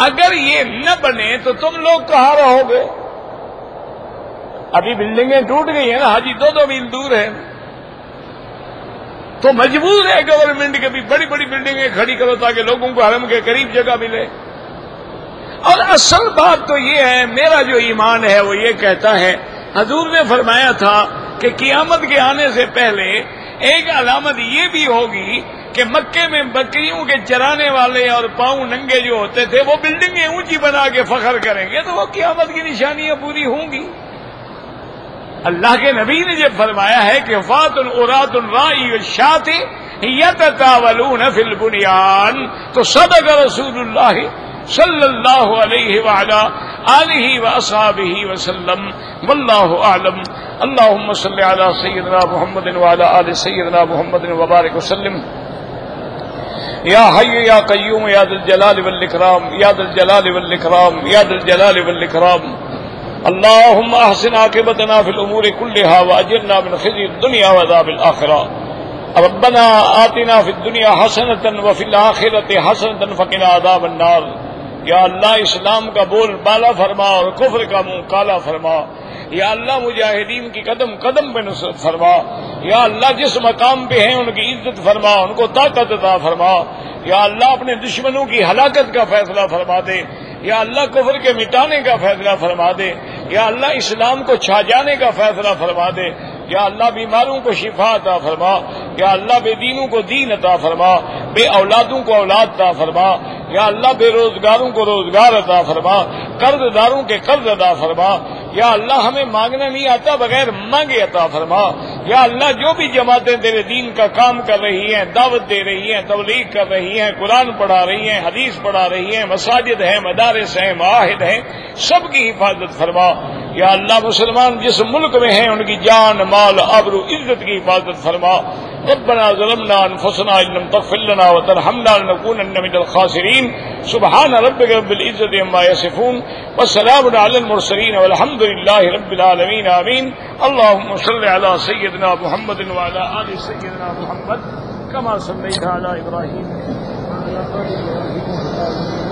اگر یہ نہ بنے تو تم لوگ کہاں رہو گے؟ ابھی بلڈنگیں ٹوٹ گئی ہیں نا حاجی، 2 میل دور ہے، تو مجبور ہے گورنمنٹ کے بھی بڑی بڑی بلڈنگیں کھڑی کرو تاکہ لوگوں کو حرم کے قریب جگہ ملے. اور اصل بات تو یہ ہے، میرا جو ایمان ہے وہ یہ کہتا ہے، حضور نے فرمایا تھا کہ قیامت کے آنے سے پہلے ایک علامت یہ بھی ہوگی کہ مکے میں بکریوں کے چرانے والے اور پاؤں ننگے جو ہوتے تھے وہ بلڈنگیں اونچی بنا کے فخر کریں گے، تو وہ قیامت کی نشانیاں پوری ہوں گی. اللہ کے نبی نے جب فرمایا ہے کہ فات العرات الرائی الشاۃ یتطاولون فی البنیان، تو صدق رسول اللہ صلی اللہ علیہ وعلی آلہ واصحابہ وسلم، واللہ اعلم. اللہم صلی علی سیدنا محمد وعلی آل سیدنا محمد وبارک وسلم. یا حی یا قیوم یا ذی الجلال والاکرام، یا ذی الجلال والاکرام، یا ذی الجلال والاکرام. اللهم احسن عاقبتنا في الامور كلها واجرنا من خزي الدنيا وعذاب الاخره. ربنا آتنا في الدنيا حسنة وفي الآخرة حسنة وقنا عذاب النار. یا اللہ اسلام کا بول بالا فرما اور کفر کا منہ کالا فرما. یا اللہ مجاہدین کی قدم قدم پہ نصرت فرما. یا اللہ جس مقام پہ ہیں ان کی عزت فرما، ان کو طاقت عطا فرما. یا اللہ اپنے دشمنوں کی ہلاکت کا فیصلہ فرما دے. یا اللہ کفر کے مٹانے کا فیصلہ فرما دے. یا اللہ اسلام کو چھا جانے کا فیصلہ فرما دے. یا اللہ بیماروں کو شفا عطا فرما. یا اللہ بے دینوں کو دین عطا فرما، بے اولادوں کو اولاد عطا فرما. یا اللہ بے روزگاروں کو روزگار عطا فرما، قرض داروں کے قرض عطا فرما. یا اللہ ہمیں مانگنا نہیں آتا، بغیر مانگے عطا فرما۔ یا اللہ جو بھی جماعتیں تیرے دین کا کام کر رہی ہیں، دعوت دے رہی ہیں، تبلیغ کر رہی ہیں، قرآن پڑھا رہی ہیں، حدیث پڑھا رہی ہیں، مساجد ہیں، مدارس ہیں، معاہد ہیں، سب کی حفاظت فرما۔ یا اللہ مسلمان جس ملک میں ہیں ان کی جان، مال، آبرو، عزت کی حفاظت فرما۔ ربنا ظلمنا انفسنا ان لم تغفر لنا وترحمنا لنكونن من الخاسرين سبحان ربك رب العزة عما يصفون وسلام على المرسلين والحمد لله رب العالمين آمين۔ اللهم صل على سيدنا محمد وعلى آل سيدنا محمد كما صليت على إبراهيم وعلى آل إبراهيم